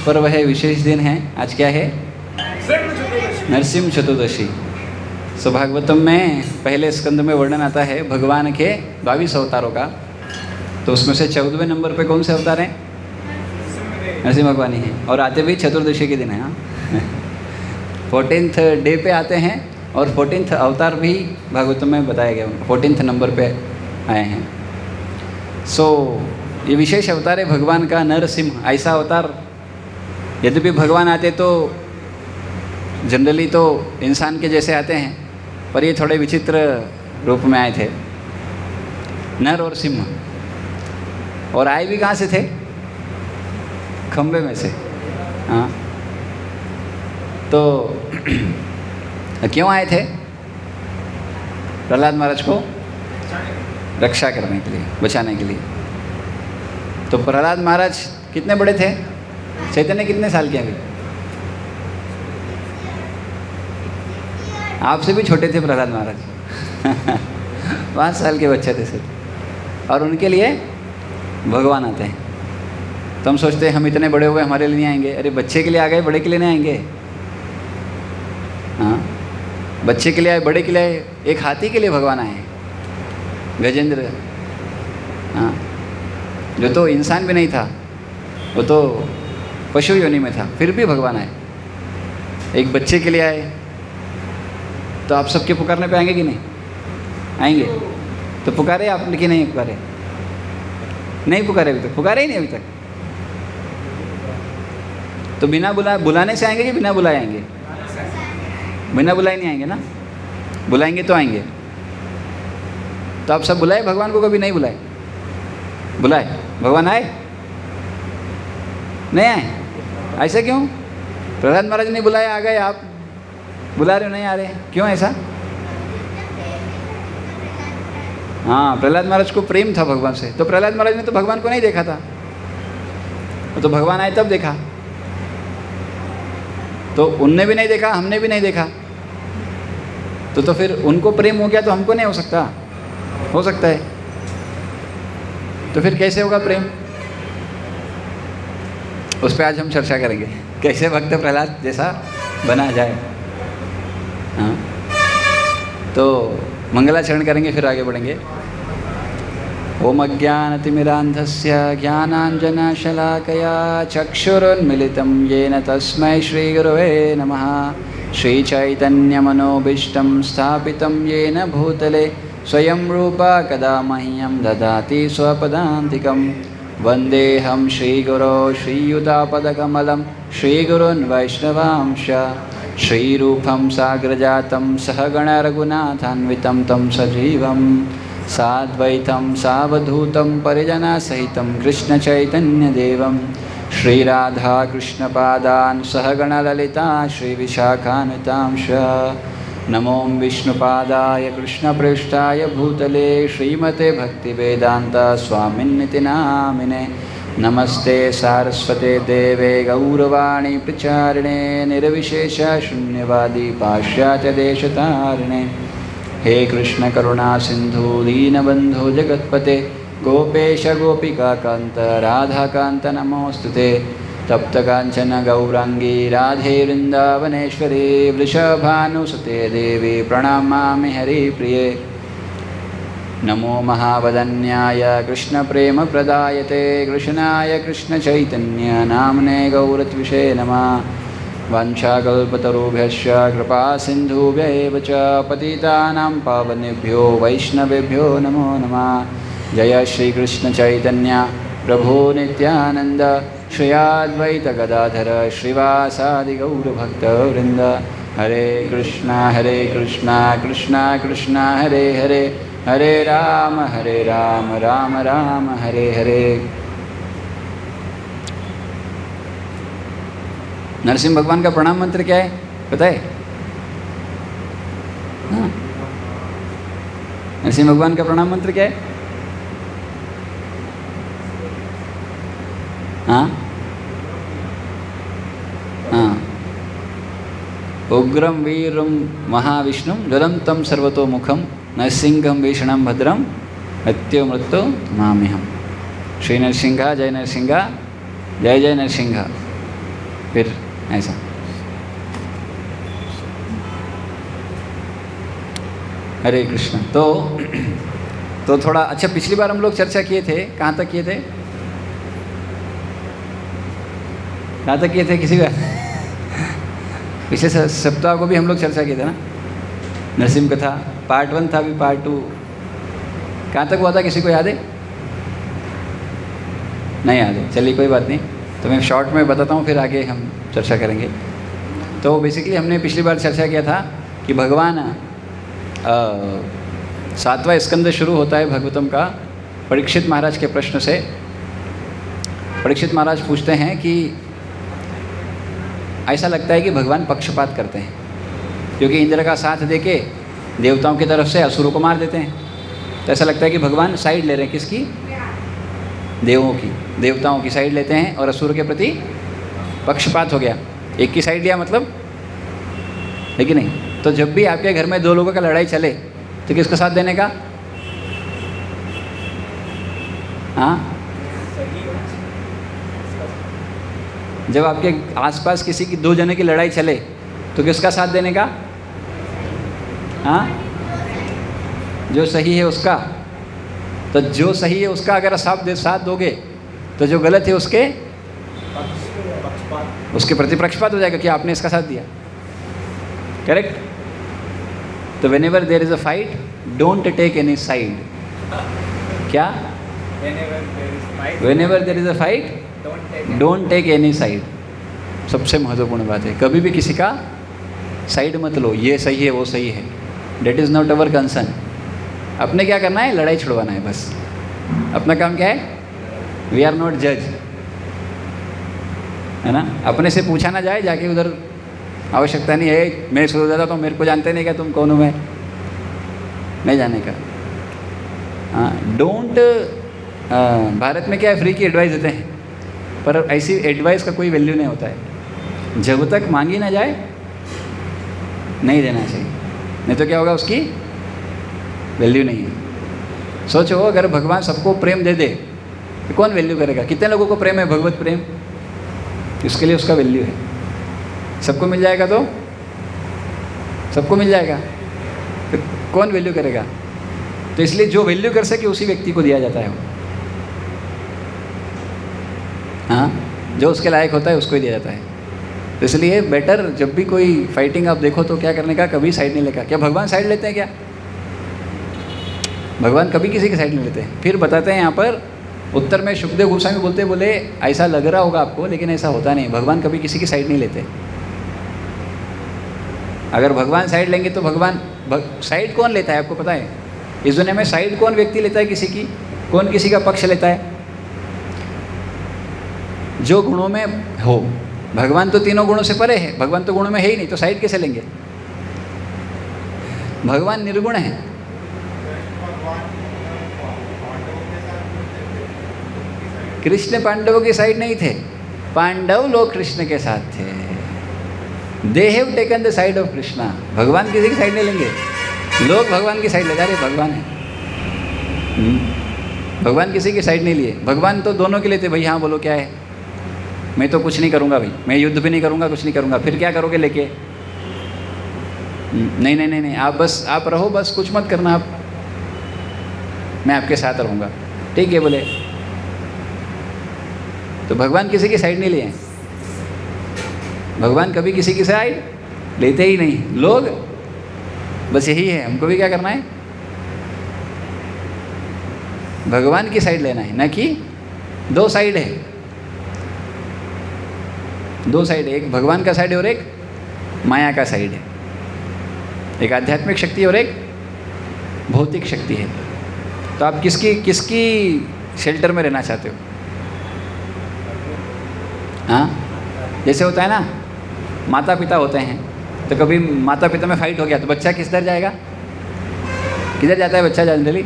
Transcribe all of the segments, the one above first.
पर्व है, विशेष दिन है। आज क्या है? नरसिंह चतुर्दशी। सो भागवतम में पहले स्कंद में वर्णन आता है भगवान के 22 अवतारों का। तो उसमें से 14वें नंबर पे कौन से अवतार हैं? नरसिंह भगवान ही हैं। और आते भी चतुर्दशी के दिन है। 14th डे पे आते हैं और 14th अवतार भी भागवतम में बताया गया, 14th नंबर पे आए हैं। सो ये विशेष अवतार है भगवान का नरसिंह। ऐसा अवतार यद्यपि भगवान आते तो जनरली तो इंसान के जैसे आते हैं, पर ये थोड़े विचित्र रूप में आए थे, नर और सिंह। और आए भी कहाँ से थे? खंबे में से। हाँ, तो क्यों आए थे? प्रहलाद महाराज को रक्षा करने के लिए, बचाने के लिए। तो प्रहलाद महाराज कितने बड़े थे? चैतन्य कितने साल के? अभी आपसे भी छोटे थे प्रहलाद महाराज। 5 साल के बच्चे थे सिर्फ। और उनके लिए भगवान आते हैं। तो हम सोचते हैं हम इतने बड़े हुए, हमारे लिए नहीं आएंगे। अरे बच्चे के लिए आ गए, बड़े के लिए नहीं आएंगे। हाँ, बच्चे के लिए आए, बड़े के लिए आए। एक हाथी के लिए भगवान आए, गजेंद्र। हाँ, जो तो इंसान भी नहीं था, वो तो पशु योनि में था, फिर भी भगवान आए। एक बच्चे के लिए आए। तो आप सबके पुकारने पे आएंगे कि नहीं? आएंगे। तो पुकारे आपने कि नहीं पुकारे? नहीं पुकारे अभी तक, पुकारे ही नहीं अभी तक। तो बिना बुलाने से आएंगे कि बिना बुलाए आएंगे? बिना बुलाए नहीं आएंगे ना, बुलाएंगे तो आएंगे। तो आप सब बुलाए भगवान को? कभी नहीं बुलाए? बुलाए भगवान आए? नहीं आए? ऐसा क्यों? प्रहलाद महाराज ने बुलाया, आ गए। आप बुला रहे हो, नहीं आ रहे, क्यों ऐसा? हाँ, प्रहलाद महाराज को प्रेम था भगवान से। तो प्रहलाद महाराज ने तो भगवान को नहीं देखा था, तो भगवान आए तब देखा। तो उनने भी नहीं देखा, हमने भी नहीं देखा। तो फिर उनको प्रेम हो गया तो हमको नहीं हो सकता? हो सकता है। तो फिर कैसे होगा प्रेम? उस पर आज हम चर्चा करेंगे, कैसे भक्त प्रहलाद जैसा बना जाए। हाँ, तो मंगलाचरण करेंगे, फिर आगे बढ़ेंगे। ओम अज्ञानतिमिरान्धस्य ज्ञानाञ्जनशलाकया चक्षुरुन्मिलितं येन तस्मै श्रीगुरवे नमः। श्रीचैतन्यमनोभीष्टं स्थापितं येन भूतले स्वयं रूपा कदा मह्यं ददाति स्वपदान्तिकं। वन्देऽहं श्रीगुरो श्रीयुतापदकमलं श्रीगुरुन् वैष्णवांश। श्रीरूपं साग्रजातं सहगणरघुनाथान्वितं तं सजीवं साद्वैतं सावधूतं परिजनसहितं कृष्णचैतन्यदेवं श्रीराधाकृष्णपादान् सहगणललिता श्रीविशाखान्वितांश। नमो विष्णुपादाय कृष्णप्रेष्ठाय भूतले श्रीमते भक्तिवेदान्त स्वामिन्निति नामिने। नमस्ते सारस्वते देवे गौरवाणी प्रचारिणे निर्विशेष शून्यवादी पाश्चात्यदेशतारिणे। हे कृष्ण करुणा सिंधु दीनबंधु जगत्पते गोपेश गोपिकाकांत राधाकांत नमोस्तुते। तप्त कांचन गौरांगी राधे वृंदावनेश्वरी वृषभानुसुते देवी प्रणमामि हरिप्रिये। नमो महावदन्याय कृष्णप्रेमप्रदायते कृष्णाय कृष्णचैतन्य नाम्ने गौरत्विषे नमः। वाञ्छाकल्पतरुभ्यश्च कृपासिन्धुभ्यैव च पतितानां पावनेभ्यो वैष्णवेभ्यो नमो नमः। जय श्रीकृष्णचैतन्य प्रभो नित्यानन्द श्री अद्वैत गदाधर श्रीवासादि गौरभक्तवृन्द। हरे कृष्णा कृष्णा कृष्णा हरे हरे हरे राम राम राम हरे हरे। नरसिंह भगवान का प्रणाम मंत्र क्या है पता है? हाँ, नरसिंह भगवान का प्रणाम मंत्र क्या है? हाँ हाँ, उग्रम वीरम महाविष्णुम ज्वलंतम सर्वतोमुखम नरसिंहम भीषणम भद्रम मृत्यु मृत्यु माम्यहम। श्री नरसिंह जय नरसिंह जय जय नरसिंह। फिर ऐसा। हरे कृष्ण। तो थोड़ा अच्छा, पिछली बार हम लोग चर्चा किए थे, कहाँ तक किए थे, कहाँ तक किए थे किसी बार? पिछले सप्ताह को भी हम लोग चर्चा किए थे ना, नरसिंह कथा पार्ट 1 था, अभी पार्ट 2 कहाँ तक हुआ था, किसी को याद है? नहीं याद है, चलिए कोई बात नहीं, तो मैं शॉर्ट में बताता हूँ, फिर आगे हम चर्चा करेंगे। तो बेसिकली हमने पिछली बार चर्चा किया था कि भगवान 7वां स्कंद शुरू होता है भागवतम का परीक्षित महाराज के प्रश्न से। परीक्षित महाराज पूछते हैं कि ऐसा लगता है कि भगवान पक्षपात करते हैं, क्योंकि इंद्र का साथ देके देवताओं की तरफ से असुरों को मार देते हैं, तो ऐसा लगता है कि भगवान साइड ले रहे हैं, किसकी? देवों की, देवताओं की साइड लेते हैं और असुर के प्रति पक्षपात हो गया, एक की साइड लिया मतलब, है कि नहीं? तो जब भी आपके घर में 2 लोगों का लड़ाई चले तो किसका साथ देने का? हाँ, जब आपके आसपास किसी की 2 जने की लड़ाई चले तो किसका साथ देने का? हाँ, जो सही है उसका। तो जो सही है उसका अगर साथ दोगे तो जो गलत है उसके प्रति पक्षपात हो जाएगा कि आपने इसका साथ दिया। करेक्ट? तो whenever there is a fight, don't take any side. क्या? Whenever there is a fight, don't take any side. सबसे महत्वपूर्ण बात है, कभी भी किसी का साइड मत लो, ये सही है वो सही है, that is not our concern. अपने क्या करना है? लड़ाई छुड़वाना है बस। अपना काम क्या है? वी आर नॉट जज, है ना? अपने से पूछा ना जाए, जाके उधर आवश्यकता नहीं है, मैं शुरू जाता तो मेरे को जानते नहीं क्या तुम कौन हो, मैं नहीं जाने का। हाँ, डोंट। भारत में क्या है, फ्री की एडवाइस देते हैं, पर ऐसी एडवाइस का कोई वैल्यू नहीं होता है। जब तक मांगी ना जाए नहीं देना चाहिए, नहीं तो क्या होगा, उसकी वैल्यू नहीं है। सोचो, अगर भगवान सबको प्रेम दे दे तो कौन वैल्यू करेगा? कितने लोगों को प्रेम है, भगवत प्रेम, इसके लिए उसका वैल्यू है। सबको मिल जाएगा तो सबको मिल जाएगा, तो कौन वैल्यू करेगा? तो इसलिए जो वैल्यू कर सके उसी व्यक्ति को दिया जाता है वो। हाँ, जो उसके लायक होता है उसको ही दिया जाता है। तो इसलिए बेटर, जब भी कोई फाइटिंग आप देखो तो क्या करने का, कभी साइड नहीं लेगा। क्या भगवान साइड लेते हैं क्या? भगवान कभी किसी की साइड नहीं लेते। फिर बताते हैं यहाँ पर उत्तर में सुखदेव गोस्वामी बोले ऐसा लग रहा होगा आपको, लेकिन ऐसा होता नहीं, भगवान कभी किसी की साइड नहीं लेते। अगर भगवान साइड लेंगे तो भगवान साइड कौन लेता है आपको पता है? इस दुनिया में साइड कौन व्यक्ति लेता है किसी की? कौन किसी का पक्ष लेता है? जो गुणों में हो। भगवान तो तीनों गुणों से परे है, भगवान तो गुणों में है ही नहीं, तो साइड कैसे लेंगे? भगवान निर्गुण है। कृष्ण पांडवों की साइड नहीं थे, पांडव लोग कृष्ण के साथ थे। They have taken the side of Krishna. भगवान किसी की साइड नहीं लेंगे, लोग भगवान की साइड ले जा रहे। भगवान है, भगवान किसी की साइड नहीं लिए। भगवान तो दोनों के लिए थे। भाई हाँ बोलो क्या है? मैं तो कुछ नहीं करूँगा भाई, मैं युद्ध भी नहीं करूँगा, कुछ नहीं करूँगा। फिर क्या करोगे लेके? नहीं नहीं नहीं नहीं, आप रहो, बस कुछ मत करना आप, मैं आपके साथ रहूँगा। ठीक है बोले। तो भगवान किसी की साइड नहीं लिए। भगवान कभी किसी की साइड लेते ही नहीं। लोग बस यही है, हमको भी क्या करना है? भगवान की साइड लेना है, न कि 2 साइड है। 2 साइड है, एक भगवान का साइड है और एक माया का साइड है। एक आध्यात्मिक शक्ति और एक भौतिक शक्ति है। तो आप किसकी शेल्टर में रहना चाहते हो? हाँ, जैसे होता है ना, माता पिता होते हैं, तो कभी माता पिता में फाइट हो गया तो बच्चा किस तरह जाएगा? किधर जाता है बच्चा जनरली?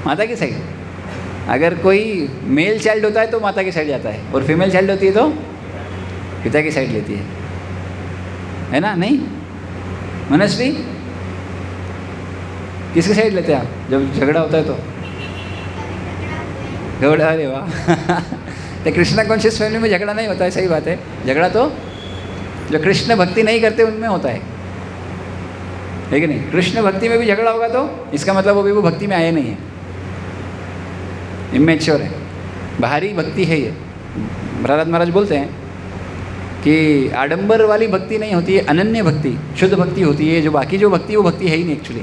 माता की साइड। अगर कोई मेल चाइल्ड होता है तो माता की साइड जाता है, और फीमेल चाइल्ड होती है तो पिता की साइड लेती है ना? नहीं मनस्वी, किसकी साइड लेते हैं आप जब झगड़ा होता है तो? झगड़ा, अरे वाह तो कृष्णा कॉन्शियस फैमिली में झगड़ा नहीं होता है, सही बात है। झगड़ा तो जो कृष्ण भक्ति नहीं करते उनमें होता है कि नहीं? कृष्ण भक्ति में भी झगड़ा होगा तो इसका मतलब वो भक्ति में आए नहीं है, इमेच्योर है, बाहरी भक्ति है ये। प्रहलाद महाराज बोलते हैं कि आडंबर वाली भक्ति नहीं होती है, अनन्य भक्ति, शुद्ध भक्ति होती है। जो बाकी जो भक्ति वो भक्ति है ही नहीं एक्चुअली।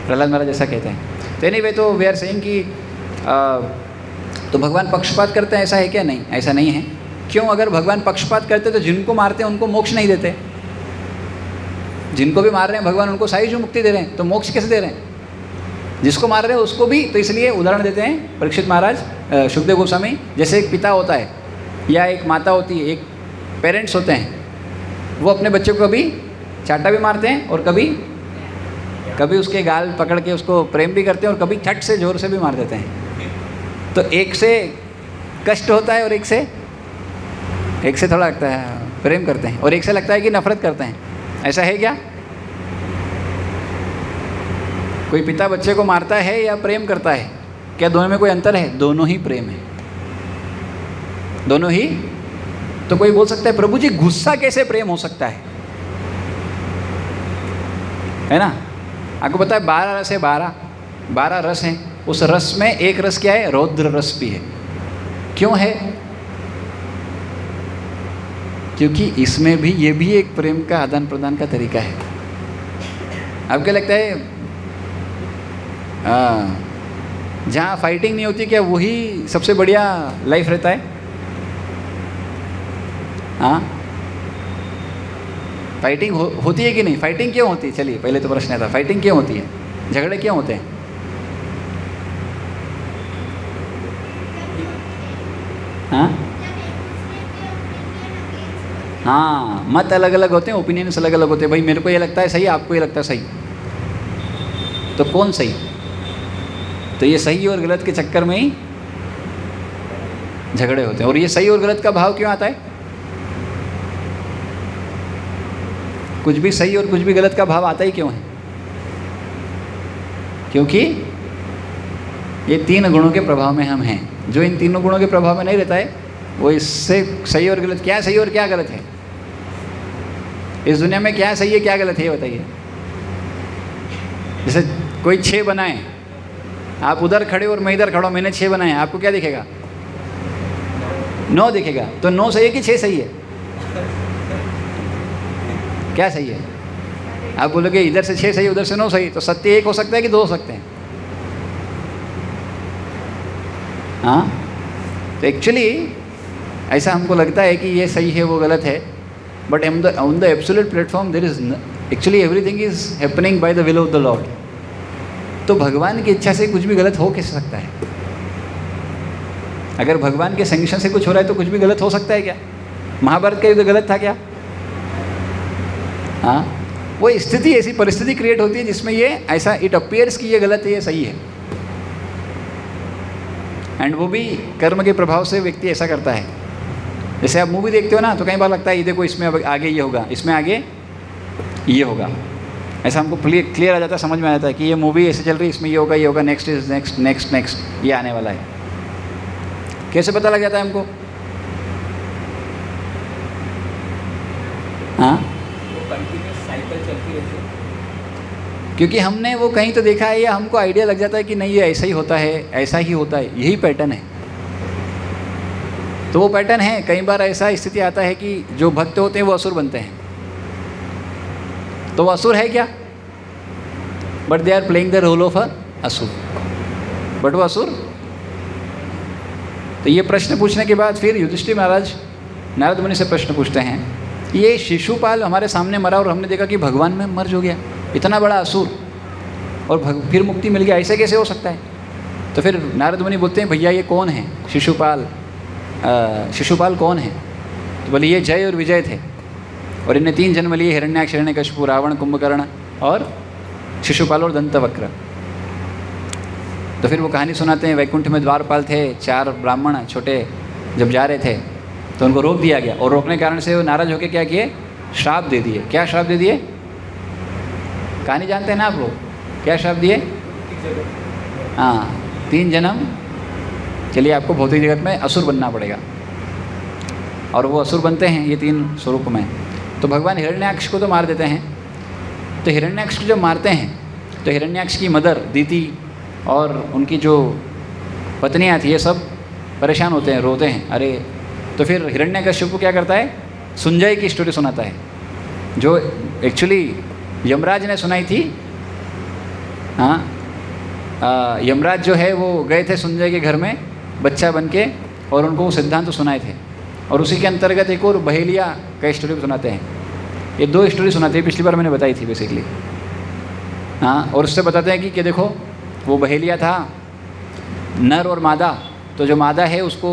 प्रहलाद महाराज ऐसा कहते हैं। तो एनीवे, तो वी आर सेइंग कि तो भगवान पक्षपात करते हैं, ऐसा है क्या? नहीं, ऐसा नहीं है। क्यों? अगर भगवान पक्षपात करते तो जिनको मारते हैं उनको मोक्ष नहीं देते। जिनको भी मार रहे हैं भगवान उनको सायुज्य मुक्ति दे रहे हैं, तो मोक्ष कैसे दे रहे हैं? जिसको मार रहे हैं उसको भी। तो इसलिए उदाहरण देते हैं परीक्षित महाराज, सुखदेव गोस्वामी, जैसे एक पिता होता है या एक माता होती है, एक पेरेंट्स होते हैं, वो अपने बच्चे को कभी चाटा भी मारते हैं और कभी उसके गाल पकड़ के उसको प्रेम भी करते हैं और कभी छट से जोर से भी मार देते हैं। तो एक से कष्ट होता है और एक से थोड़ा लगता है प्रेम करते हैं, और एक से लगता है कि नफरत करते हैं। ऐसा है क्या? कोई पिता बच्चे को मारता है या प्रेम करता है? क्या दोनों में कोई अंतर है? दोनों ही प्रेम है, दोनों ही। तो कोई बोल सकता है प्रभु जी गुस्सा कैसे प्रेम हो सकता है ना? आपको पता है 12 रस है, 12 रस हैं। उस रस में एक रस क्या है? रौद्र रस भी है। क्यों है? क्योंकि इसमें भी ये भी एक प्रेम का आदान प्रदान का तरीका है। आपको क्या लगता है जहाँ फाइटिंग नहीं होती क्या वही सबसे बढ़िया लाइफ रहता है? हाँ, फाइटिंग होती है कि नहीं? फाइटिंग क्यों होती है? चलिए पहले तो प्रश्न था, फाइटिंग क्यों होती है? झगड़े क्यों होते हैं? हाँ, मत अलग अलग होते हैं, ओपिनियंस अलग अलग होते हैं। भाई मेरे को ये लगता है सही, आपको ये लगता है सही, तो कौन सही? तो ये सही और गलत के चक्कर में ही झगड़े होते हैं। और ये सही और गलत का भाव क्यों आता है? कुछ भी सही और कुछ भी गलत का भाव आता ही क्यों है? क्योंकि ये 3 गुणों के प्रभाव में हम हैं। जो इन 3 गुणों के प्रभाव में नहीं रहता है वो इससे सही और गलत, क्या सही और क्या गलत है इस दुनिया में, क्या सही है क्या गलत है ये बताइए। जैसे कोई 6 बनाए, आप उधर खड़े और मैं इधर खड़ा हूँ, मैंने 6 बनाए, आपको क्या दिखेगा? 9 दिखेगा। तो 9 सही है कि 6 सही है? क्या सही है? आप बोलोगे इधर से 6 सही, उधर से 9 सही, तो सत्य एक हो सकता है कि 2 हो सकते हैं? हाँ, तो एक्चुअली ऐसा हमको लगता है कि ये सही है वो गलत है, but on the absolute platform there is actually everything is happening by the will of the lord. तो भगवान की इच्छा से कुछ भी गलत हो कैसे सकता है? अगर भगवान के संगठन से कुछ हो रहा है तो कुछ भी गलत हो सकता है क्या? महाभारत का युद्ध गलत था क्या? हाँ, वो स्थिति, ऐसी परिस्थिति क्रिएट होती है जिसमें ये ऐसा इट अपीयर्स कि ये गलत है ये सही है, एंड वो भी कर्म के प्रभाव से व्यक्ति ऐसा करता है। जैसे आप मूवी देखते हो ना, तो कई बार लगता है ये देखो इसमें अब आगे ये होगा, इसमें आगे ये होगा, ऐसा हमको क्लियर आ जाता है, समझ में आ जाता है कि ये मूवी ऐसे चल रही है, इसमें ये होगा, ये होगा, next is next next next ये आने वाला है। कैसे पता लग जाता है हमको? हाँ, साइकिल चलती रहती है, क्योंकि हमने वो कहीं तो देखा है या हमको आइडिया लग जाता है कि नहीं ये ऐसा ही होता है, ऐसा ही होता है, यही पैटर्न है। तो वो पैटर्न है। कई बार ऐसा स्थिति आता है कि जो भक्त होते हैं वो असुर बनते हैं। तो वो असुर है क्या? But they are playing the role of a asur, but वो असुर। तो ये प्रश्न पूछने के बाद फिर युधिष्ठिर महाराज नारद मुनि से प्रश्न पूछते हैं, ये शिशुपाल हमारे सामने मरा और हमने देखा कि भगवान में मर्ज हो गया, इतना बड़ा असुर, और फिर मुक्ति मिल गया, ऐसे कैसे हो सकता है? तो फिर नारद मुनि बोलते हैं भैया ये कौन है शिशुपाल? शिशुपाल कौन है? तो बोले ये जय और विजय थे, और इन्हें 3 जन्म लिए, हिरण्याक्ष, हिरण्यकशिपु, रावण, कुंभकर्ण और शिशुपाल और दंतवक्र। तो फिर वो कहानी सुनाते हैं, वैकुंठ में द्वारपाल थे, 4 ब्राह्मण छोटे जब जा रहे थे तो उनको रोक दिया गया, और रोकने के कारण से वो नाराज होकर क्या किए? श्राप दे दिए। क्या श्राप दे दिए? कहानी जानते हैं ना आप लोग? क्या श्राप दिए? हाँ, 3 जन्म, चलिए आपको भौतिक जगत में असुर बनना पड़ेगा। और वो असुर बनते हैं ये 3 स्वरूप में। तो भगवान हिरण्याक्ष को तो मार देते हैं। तो हिरण्याक्ष को जब मारते हैं तो हिरण्याक्ष की मदर दीति और उनकी जो पत्नियाँ थी ये सब परेशान होते हैं, रोते हैं। अरे तो फिर हिरण्यकश्यप क्या करता है, सुंजय की स्टोरी सुनाता है, जो एक्चुअली यमराज ने सुनाई थी। हाँ, यमराज जो है वो गए थे सुंजय के घर में बच्चा बन के और उनको वो सिद्धांत तो सुनाए थे। और उसी के अंतर्गत एक और बहेलिया का स्टोरी सुनाते हैं। ये 2 स्टोरी सुनाते हैं, पिछली बार मैंने बताई थी बेसिकली। हाँ, और उससे बताते हैं कि देखो वो बहेलिया था नर और मादा। तो जो मादा है उसको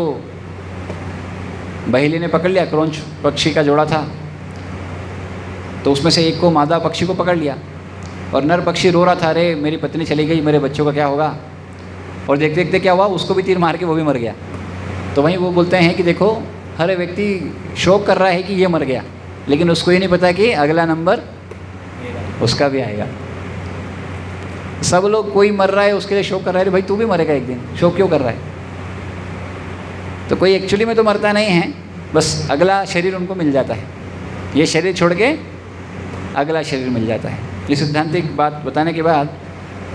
बहेली ने पकड़ लिया, क्रौंच पक्षी का जोड़ा था, तो उसमें से एक को मादा पक्षी को पकड़ लिया और नर पक्षी रो रहा था, अरे मेरी पत्नी चली गई, मेरे बच्चों का क्या होगा। और देखते देखते क्या हुआ, उसको भी तीर मार के वो भी मर गया। तो वहीं वो बोलते हैं कि देखो हर व्यक्ति शोक कर रहा है कि ये मर गया, लेकिन उसको ये नहीं पता कि अगला नंबर उसका भी आएगा। सब लोग कोई मर रहा है उसके लिए शोक कर रहा है, भाई तू भी मरेगा एक दिन, शोक क्यों कर रहा है। तो कोई एक्चुअली में तो मरता नहीं है, बस अगला शरीर उनको मिल जाता है, ये शरीर छोड़ के अगला शरीर मिल जाता है। ये सिद्धांतिक बात बताने के बाद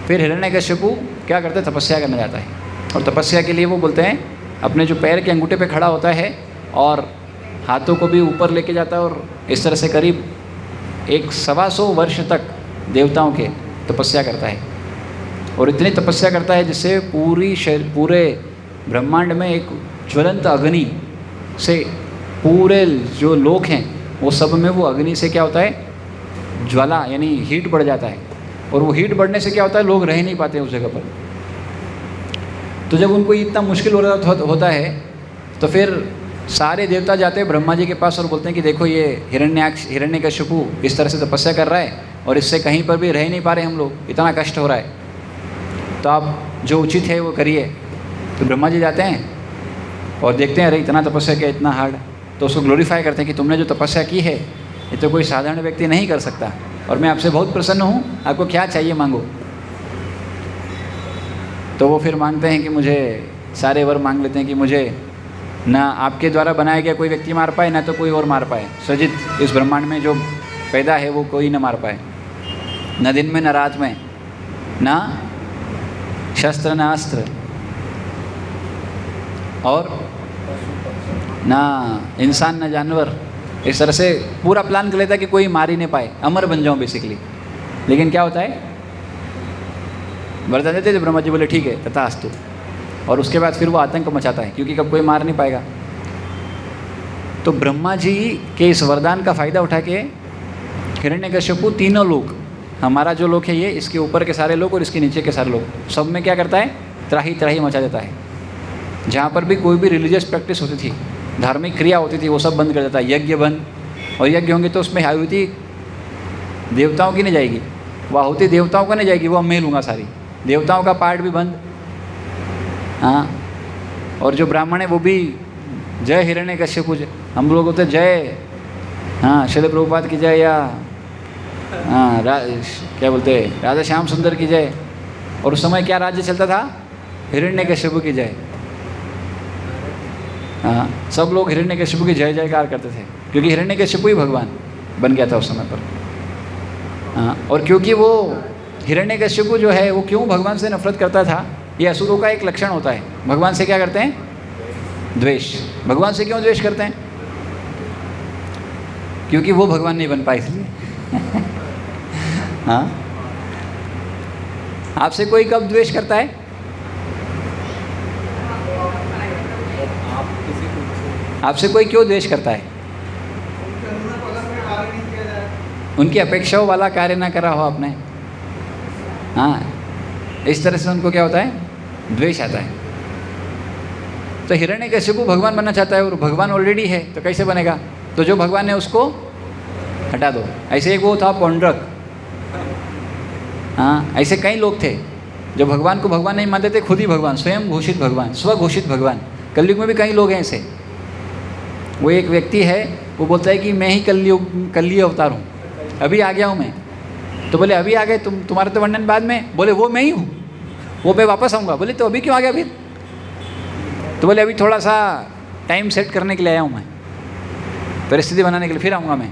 फिर हिरण्यकश्यपु क्या करते हैं, तपस्या करने जाता है। और तपस्या के लिए वो बोलते हैं अपने जो पैर के अंगूठे पे खड़ा होता है और हाथों को भी ऊपर लेके जाता है, और इस तरह से करीब 125 वर्ष तक देवताओं के तपस्या करता है। और इतनी तपस्या करता है जिससे पूरे ब्रह्मांड में एक ज्वलंत अग्नि से पूरे जो लोक हैं वो सब में वो अग्नि से क्या होता है, ज्वाला यानी हीट बढ़ जाता है। और वो हीट बढ़ने से क्या होता है, लोग रह नहीं पाते उस जगह पर। तो जब उनको इतना मुश्किल होता है तो फिर सारे देवता जाते हैं ब्रह्मा जी के पास और बोलते हैं कि देखो ये हिरण्यकश्यपु इस तरह से तपस्या कर रहा है और इससे कहीं पर भी रह नहीं पा रहे हम लोग, इतना कष्ट हो रहा है, तो आप जो उचित है वो करिए। तो ब्रह्मा जी जाते हैं और देखते हैं अरे इतना तपस्या किया, इतना हार्ड, तो उसको ग्लोरीफाई करते हैं कि तुमने जो तपस्या की है ये तो कोई साधारण व्यक्ति नहीं कर सकता, और मैं आपसे बहुत प्रसन्न हूँ, आपको क्या चाहिए मांगो। तो वो फिर मांगते हैं कि मुझे सारे वर मांग लेते हैं कि मुझे ना आपके द्वारा बनाया गया कोई व्यक्ति मार पाए, ना तो कोई और मार पाए, सजित इस ब्रह्मांड में जो पैदा है वो कोई ना मार पाए, न दिन में न रात में, ना शस्त्र न अस्त्र, और ना इंसान न जानवर। इस तरह से पूरा प्लान कर लेता है कि कोई मार ही नहीं पाए, अमर बन जाऊं बेसिकली। लेकिन क्या होता है, वरदान देते थे ब्रह्मा जी, बोले ठीक है तथास्तु, और उसके बाद फिर वो आतंक मचाता है क्योंकि कब कोई मार नहीं पाएगा। तो ब्रह्मा जी के इस वरदान का फ़ायदा उठा के हिरण्यकश्यपु तीनों लोग, हमारा जो लोग है ये, इसके ऊपर के सारे लोग और इसके नीचे के सारे लोग, सब में क्या करता है, त्राही त्राही मचा देता है। जहाँ पर भी कोई भी रिलीजियस प्रैक्टिस होती थी, धार्मिक क्रिया होती थी, वो सब बंद कर देता है। यज्ञ बंद, और यज्ञ होंगे तो उसमें आहुति देवताओं की नहीं जाएगी, वो आहुति देवताओं का नहीं जाएगी, वो मैं लूँगा सारी, देवताओं का पार्ट भी बंद। हाँ, और जो ब्राह्मण है वो भी जय हिरण्यकश्यपु, हम लोग होते जय, हाँ श्रील प्रभुपाद की जय, या हाँ क्या बोलते हैं राधा श्याम सुंदर की जय। और उस समय क्या राज्य चलता था, हिरण्यकश्यपु की जय। हाँ, सब लोग हिरण्यकश्यपु की जय जयकार करते थे क्योंकि हिरण्यकश्यपु ही भगवान बन गया था उस समय पर। हाँ, और क्योंकि वो हिरण्यकश्यपु जो है वो क्यों भगवान से नफरत करता था, ये असुरों का एक लक्षण होता है। भगवान से क्या करते हैं, द्वेष। भगवान से क्यों द्वेष करते हैं, क्योंकि वो भगवान नहीं बन पाए इसलिए। हाँ, आपसे कोई कब द्वेष करता है, आपसे कोई क्यों द्वेष करता है, उनकी अपेक्षाओं वाला कार्य ना करा हो आपने। हाँ, इस तरह से उनको क्या होता है, द्वेष आता है। तो हिरण्यकश्यपु भगवान बनना चाहता है और भगवान ऑलरेडी है, तो कैसे बनेगा, तो जो भगवान है उसको हटा दो। ऐसे एक वो था पौंड्रक। हाँ, ऐसे कई लोग थे जो भगवान को भगवान नहीं मानते थे, खुद ही भगवान, स्वयं घोषित भगवान, स्वघोषित भगवान। कलयुग में भी कई लोग हैं ऐसे। वो एक व्यक्ति है, वो बोलता है कि मैं ही कलयुग अवतार हूँ, अभी आ गया हूँ मैं। तो बोले अभी आ गए, तुम्हारा तो वर्णन बाद में। बोले वो मैं ही हूँ, वो मैं वापस आऊँगा। बोले तो अभी क्यों आ गया फिर, तो बोले अभी थोड़ा सा टाइम सेट करने के लिए आया हूँ मैं। परिस्थिति बनाने के लिए, फिर आऊँगा मैं।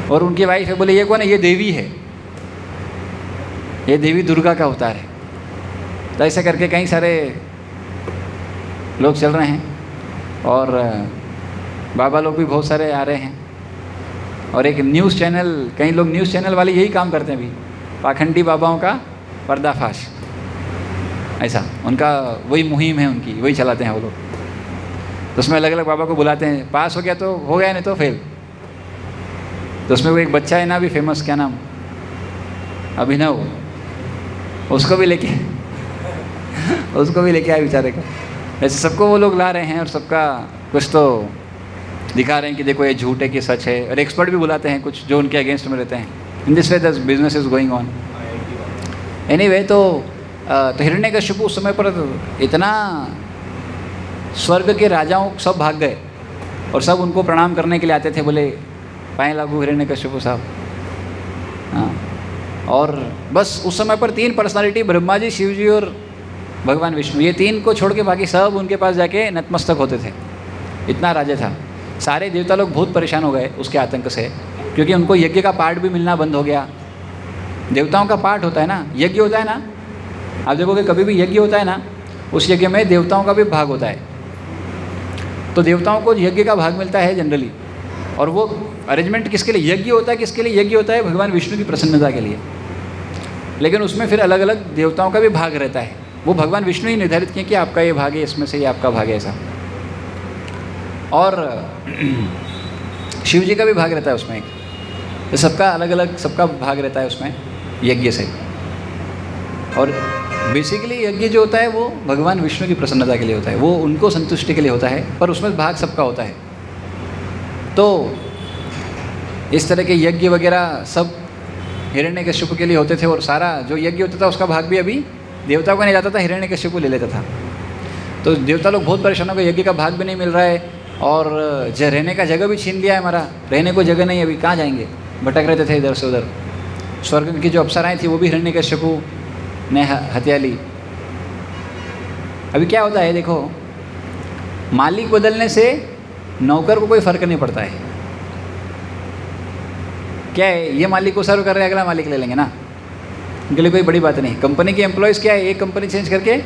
और उनकी वाइफ है, बोले ये कौन है? ये देवी है, ये देवी दुर्गा का अवतार है। तो ऐसे करके कई सारे लोग चल रहे हैं और बाबा लोग भी बहुत सारे आ रहे हैं। और एक न्यूज़ चैनल, कई लोग न्यूज़ चैनल वाले यही काम करते हैं अभी, पाखंडी बाबाओं का पर्दाफाश, ऐसा उनका वही मुहिम है उनकी, वही चलाते हैं वो लोग। तो उसमें अलग अलग बाबा को बुलाते हैं, पास हो गया तो हो गया, नहीं तो फेल। तो उसमें वो एक बच्चा है ना भी फेमस, क्या नाम, अभिनव, उसको भी लेके आए बेचारे को। ऐसे सबको वो लोग ला रहे हैं और सबका कुछ तो दिखा रहे हैं कि देखो ये झूठ है कि सच है। और एक्सपर्ट भी बुलाते हैं कुछ जो उनके अगेंस्ट में रहते हैं। In this way the business is going on. Anyway, तो हिरण्यकशिपु उस समय पर इतना, स्वर्ग के राजाओं सब भाग गए और सब उनको प्रणाम करने के लिए आते थे, बोले पाए लागू हिरण्यकशिपु साहब। हाँ, और बस उस समय पर 3 पर्सनालिटी, ब्रह्मा जी, शिव जी और भगवान विष्णु, ये 3 को छोड़ के बाकी सब उनके पास जाके नतमस्तक होते थे। इतना राजा था। सारे देवता लोग बहुत परेशान हो गए उसके आतंक से, क्योंकि उनको यज्ञ का पाठ भी मिलना बंद हो गया। देवताओं का पाठ होता है ना, यज्ञ होता है ना, आप देखोगे कभी भी यज्ञ होता है ना, उस यज्ञ में देवताओं का भी भाग होता है। तो देवताओं को यज्ञ का भाग मिलता है जनरली। और वो अरेंजमेंट किसके लिए यज्ञ होता है? किसके लिए यज्ञ होता है? भगवान विष्णु की प्रसन्नता के लिए। लेकिन उसमें फिर अलग अलग देवताओं का भी भाग रहता है। वो भगवान विष्णु ही निर्धारित किए कि आपका ये भाग है, इसमें से ये आपका भाग है, ऐसा। और शिव जी का भी भाग रहता है उसमें एक। तो सबका अलग अलग, सबका भाग रहता है उसमें यज्ञ से। और बेसिकली यज्ञ जो होता है वो भगवान विष्णु की प्रसन्नता के लिए होता है, वो उनको संतुष्टि के लिए होता है, पर उसमें भाग सबका होता है। तो इस तरह के यज्ञ वगैरह सब हिरण्यकशिपु के लिए होते थे। और सारा जो यज्ञ होता था उसका भाग भी अभी देवताओं को नहीं जाता था, हिरण्यकशिपु ले लेता था। तो देवता लोग बहुत परेशान हो गए, यज्ञ का भाग भी नहीं मिल रहा है और रहने का जगह भी छीन लिया है हमारा, रहने को जगह नहीं, अभी कहाँ जाएंगे, भटक रहते थे इधर से उधर। स्वर्ग की जो अप्सराएँ थी वो भी हिरण्यकशिपु ने हत्या ली। अभी क्या होता है देखो, मालिक बदलने से नौकर को कोई फ़र्क नहीं पड़ता है। क्या है, ये मालिक को सर्व कर रहे हैं, अगला मालिक ले लेंगे ना, उनके लिए कोई बड़ी बात नहीं। कंपनी के एम्प्लॉयज़ क्या है, एक कंपनी चेंज करके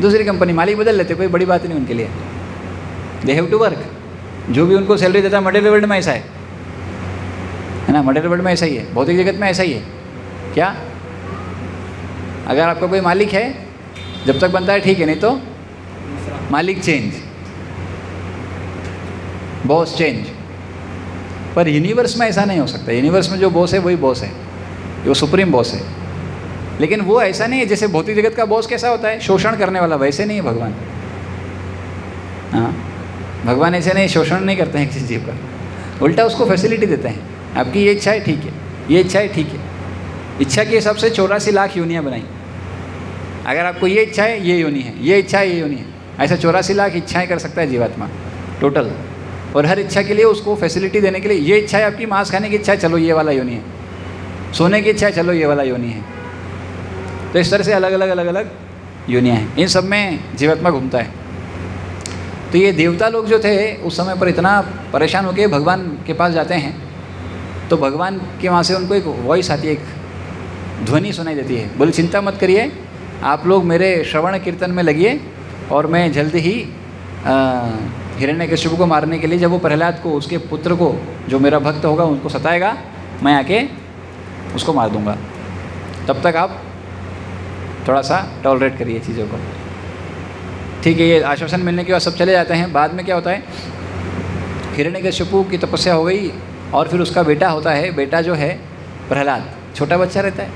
दूसरी कंपनी, मालिक बदल लेते, कोई बड़ी बात नहीं उनके लिए। They have to work. जो भी उनको सैलरी देता है, मटेरियल वर्ल्ड में ऐसा है ना, मटेरियल वर्ल्ड में ऐसा ही है, भौतिक जगत में ऐसा ही है। क्या, अगर आपका कोई मालिक है, जब तक बनता है ठीक है, नहीं तो मालिक चेंज, बॉस चेंज। पर यूनिवर्स में ऐसा नहीं हो सकता। यूनिवर्स में जो बॉस है वही बॉस है, वो सुप्रीम बॉस है। लेकिन वो ऐसा नहीं है जैसे भौतिक जगत का बॉस कैसा होता है, शोषण करने वाला, वैसे नहीं है भगवान। हाँ, भगवान ऐसे नहीं, शोषण नहीं करते हैं किसी जीव का, उल्टा उसको फैसिलिटी देते हैं। आपकी ये इच्छा है ठीक है, ये इच्छा है ठीक है। इच्छा के हिसाब से 84 लाख योनियाँ बनाई। अगर आपको ये इच्छा है, ये योनि है, ये इच्छा है, ये योनि है, ऐसा 84 लाख इच्छाएँ कर सकता है जीवात्मा टोटल। और हर इच्छा के लिए उसको फैसिलिटी देने के लिए, ये इच्छा है आपकी मांस खाने की इच्छा है, चलो ये वाला योनि है, सोने की इच्छा है, चलो ये वाला योनि है। तो इस तरह से अलग अलग योनियाँ हैं, इन सब में जीवात्मा घूमता है। तो ये देवता लोग जो थे उस समय पर इतना परेशान होकर भगवान के पास जाते हैं, तो भगवान के वहाँ से उनको एक वॉइस आती है, एक ध्वनि सुनाई देती है, बोले चिंता मत करिए, आप लोग मेरे श्रवण कीर्तन में लगिए और मैं जल्द ही हिरण्यकशिपु को मारने के लिए, जब वो प्रहलाद को, उसके पुत्र को, जो मेरा भक्त होगा उनको सताएगा, मैं आके उसको मार दूंगा। तब तक आप थोड़ा सा टॉलरेट करिए चीज़ों को, ठीक है। ये आश्वासन मिलने के बाद सब चले जाते हैं। बाद में क्या होता है, हिरण्यकशिपु की तपस्या हो गई और फिर उसका बेटा होता है, बेटा जो है प्रहलाद, छोटा बच्चा रहता है,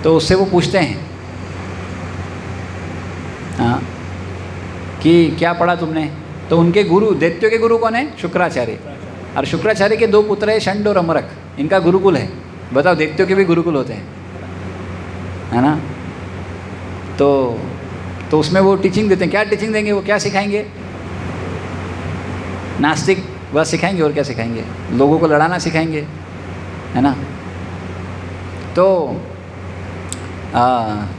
तो उससे वो पूछते हैं हाँ कि क्या पढ़ा तुमने। तो उनके गुरु, दैत्यों के गुरु कौन है, शुक्राचार्य। और शुक्राचार्य के 2 पुत्र है, षंड और अमरक, इनका गुरुकुल है। बताओ, दैत्यों के भी गुरुकुल होते हैं, है ना। तो उसमें वो टीचिंग देते हैं। क्या टीचिंग देंगे, वो क्या सिखाएंगे, नास्तिक बस सिखाएंगे, और क्या सिखाएंगे, लोगों को लड़ाना सिखाएंगे, है ना। तो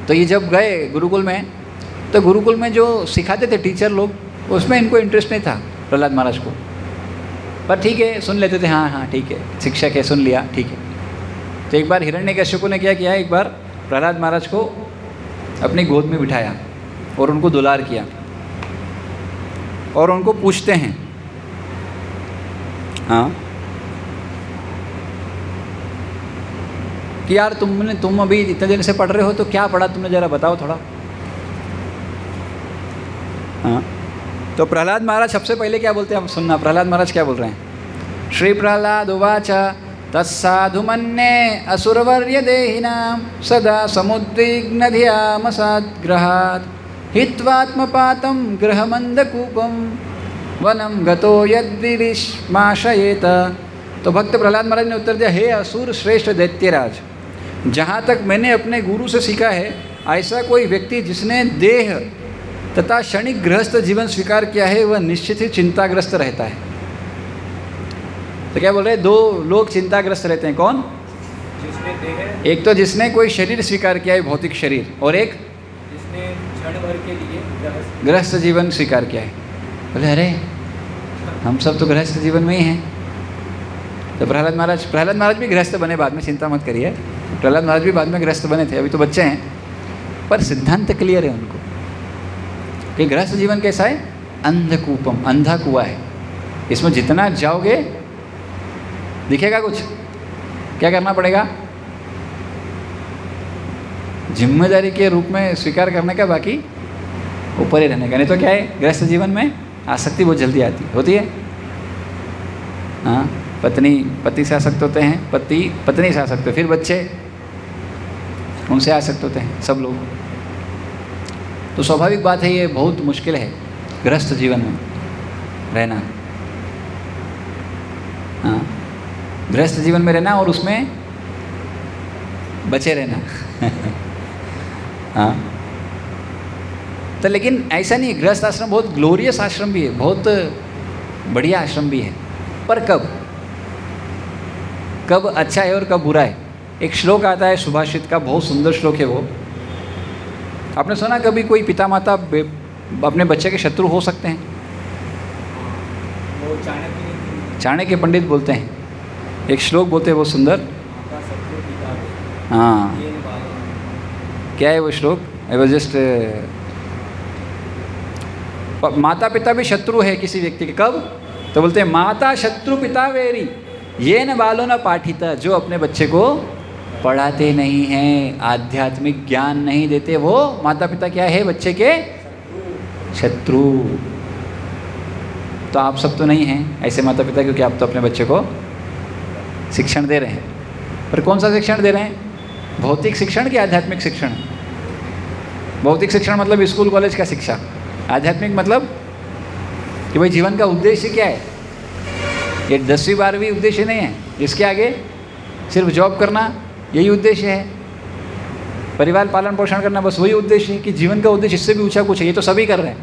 ये जब गए गुरुकुल में, तो गुरुकुल में जो सिखाते थे टीचर लोग, उसमें इनको इंटरेस्ट नहीं था प्रहलाद महाराज को। पर ठीक है, सुन लेते थे, हाँ हाँ ठीक है, शिक्षक है, सुन लिया, ठीक है। तो एक बार हिरण्यकश्यपु ने क्या किया, एक बार प्रहलाद महाराज को अपनी गोद में बिठाया और उनको दुलार किया और उनको पूछते हैं, हाँ कि यार तुम अभी इतने दिन से पढ़ रहे हो तो क्या पढ़ा तुमने, ज़रा बताओ थोड़ा। हाँ, तो प्रहलाद महाराज सबसे पहले क्या बोलते हैं, आप सुनना प्रहलाद महाराज क्या बोल रहे हैं। श्री प्रहलाद उवाच तत्साधु मन्ये असुरवर्य देहिनां सदा समुद्विग्नधियामसाद्ग्रहात् हित्वात्मपातं गृहमन्दकूपं वनं गतो यद्विविष्माशयेत। तो भक्त प्रहलाद महाराज ने उत्तर दिया, हे असुर श्रेष्ठ दैत्यराज, जहाँ तक मैंने अपने गुरु से सीखा है, ऐसा कोई व्यक्ति जिसने देह तथा क्षणिक गृहस्थ जीवन स्वीकार किया है वह निश्चित ही चिंताग्रस्त रहता है। तो क्या बोल रहे हैं, दो लोग चिंताग्रस्त रहते हैं, कौन? जिसने देह, एक तो जिसने कोई शरीर स्वीकार किया है, भौतिक शरीर, और एक जिसने क्षण भर के लिए गृहस्थ जीवन स्वीकार किया है। बोले अरे हम सब तो गृहस्थ जीवन में ही हैं। तो प्रहलाद महाराज भी गृहस्थ बने बाद में, चिंता मत करिए, प्रहलाद महाराज भी बाद में गृहस्थ बने थे, अभी तो बच्चे हैं, पर सिद्धांत क्लियर है उनको कि गृहस्थ जीवन कैसा है, अंधकूपम, अंधा कुआं है, इसमें जितना जाओगे दिखेगा कुछ, क्या करना पड़ेगा, जिम्मेदारी के रूप में स्वीकार करने का, बाकी ऊपर ही रहने का। नहीं तो क्या है, गृहस्थ जीवन में आसक्ति बहुत जल्दी आती होती है। हाँ, पति से आसक्त होते हैं, पत्नी से आसक्त, फिर बच्चे उनसे आसक्त होते हैं, सब लोग। तो स्वाभाविक बात है, ये बहुत मुश्किल है गृहस्थ जीवन में रहना। हाँ, गृहस्थ जीवन में रहना और उसमें बचे रहना। हाँ, तो लेकिन ऐसा नहीं है, गृहस्थ आश्रम बहुत ग्लोरियस आश्रम भी है, बहुत बढ़िया आश्रम भी है, पर कब अच्छा है और कब बुरा है। एक श्लोक आता है सुभाषित का, बहुत सुंदर श्लोक है वो। आपने सुना कभी कोई पिता माता अपने बच्चे के शत्रु हो सकते हैं? वो चाणक्य पंडित बोलते हैं, एक श्लोक बोलते हैं बहुत सुंदर। हाँ, क्या है वो श्लोक? आई वॉज जस्ट, माता पिता भी शत्रु है किसी व्यक्ति के, कब? तो बोलते हैं माता शत्रु पिता वेरी ये न बालो न पाठिता, जो अपने बच्चे को पढ़ाते नहीं हैं, आध्यात्मिक ज्ञान नहीं देते, वो माता पिता क्या है, बच्चे के शत्रु। तो आप सब तो नहीं हैं ऐसे माता पिता, क्योंकि आप तो अपने बच्चे को शिक्षण दे रहे हैं। पर कौन सा शिक्षण दे रहे हैं? भौतिक शिक्षण कि आध्यात्मिक शिक्षण? भौतिक शिक्षण मतलब स्कूल कॉलेज का शिक्षा, आध्यात्मिक मतलब कि भाई जीवन का उद्देश्य क्या है। ये 10वीं 12वीं उद्देश्य नहीं है, इसके आगे सिर्फ जॉब करना यही उद्देश्य है, परिवार पालन पोषण करना बस वही उद्देश्य है, कि जीवन का उद्देश्य इससे भी ऊंचा कुछ है। ये तो सभी कर रहे हैं,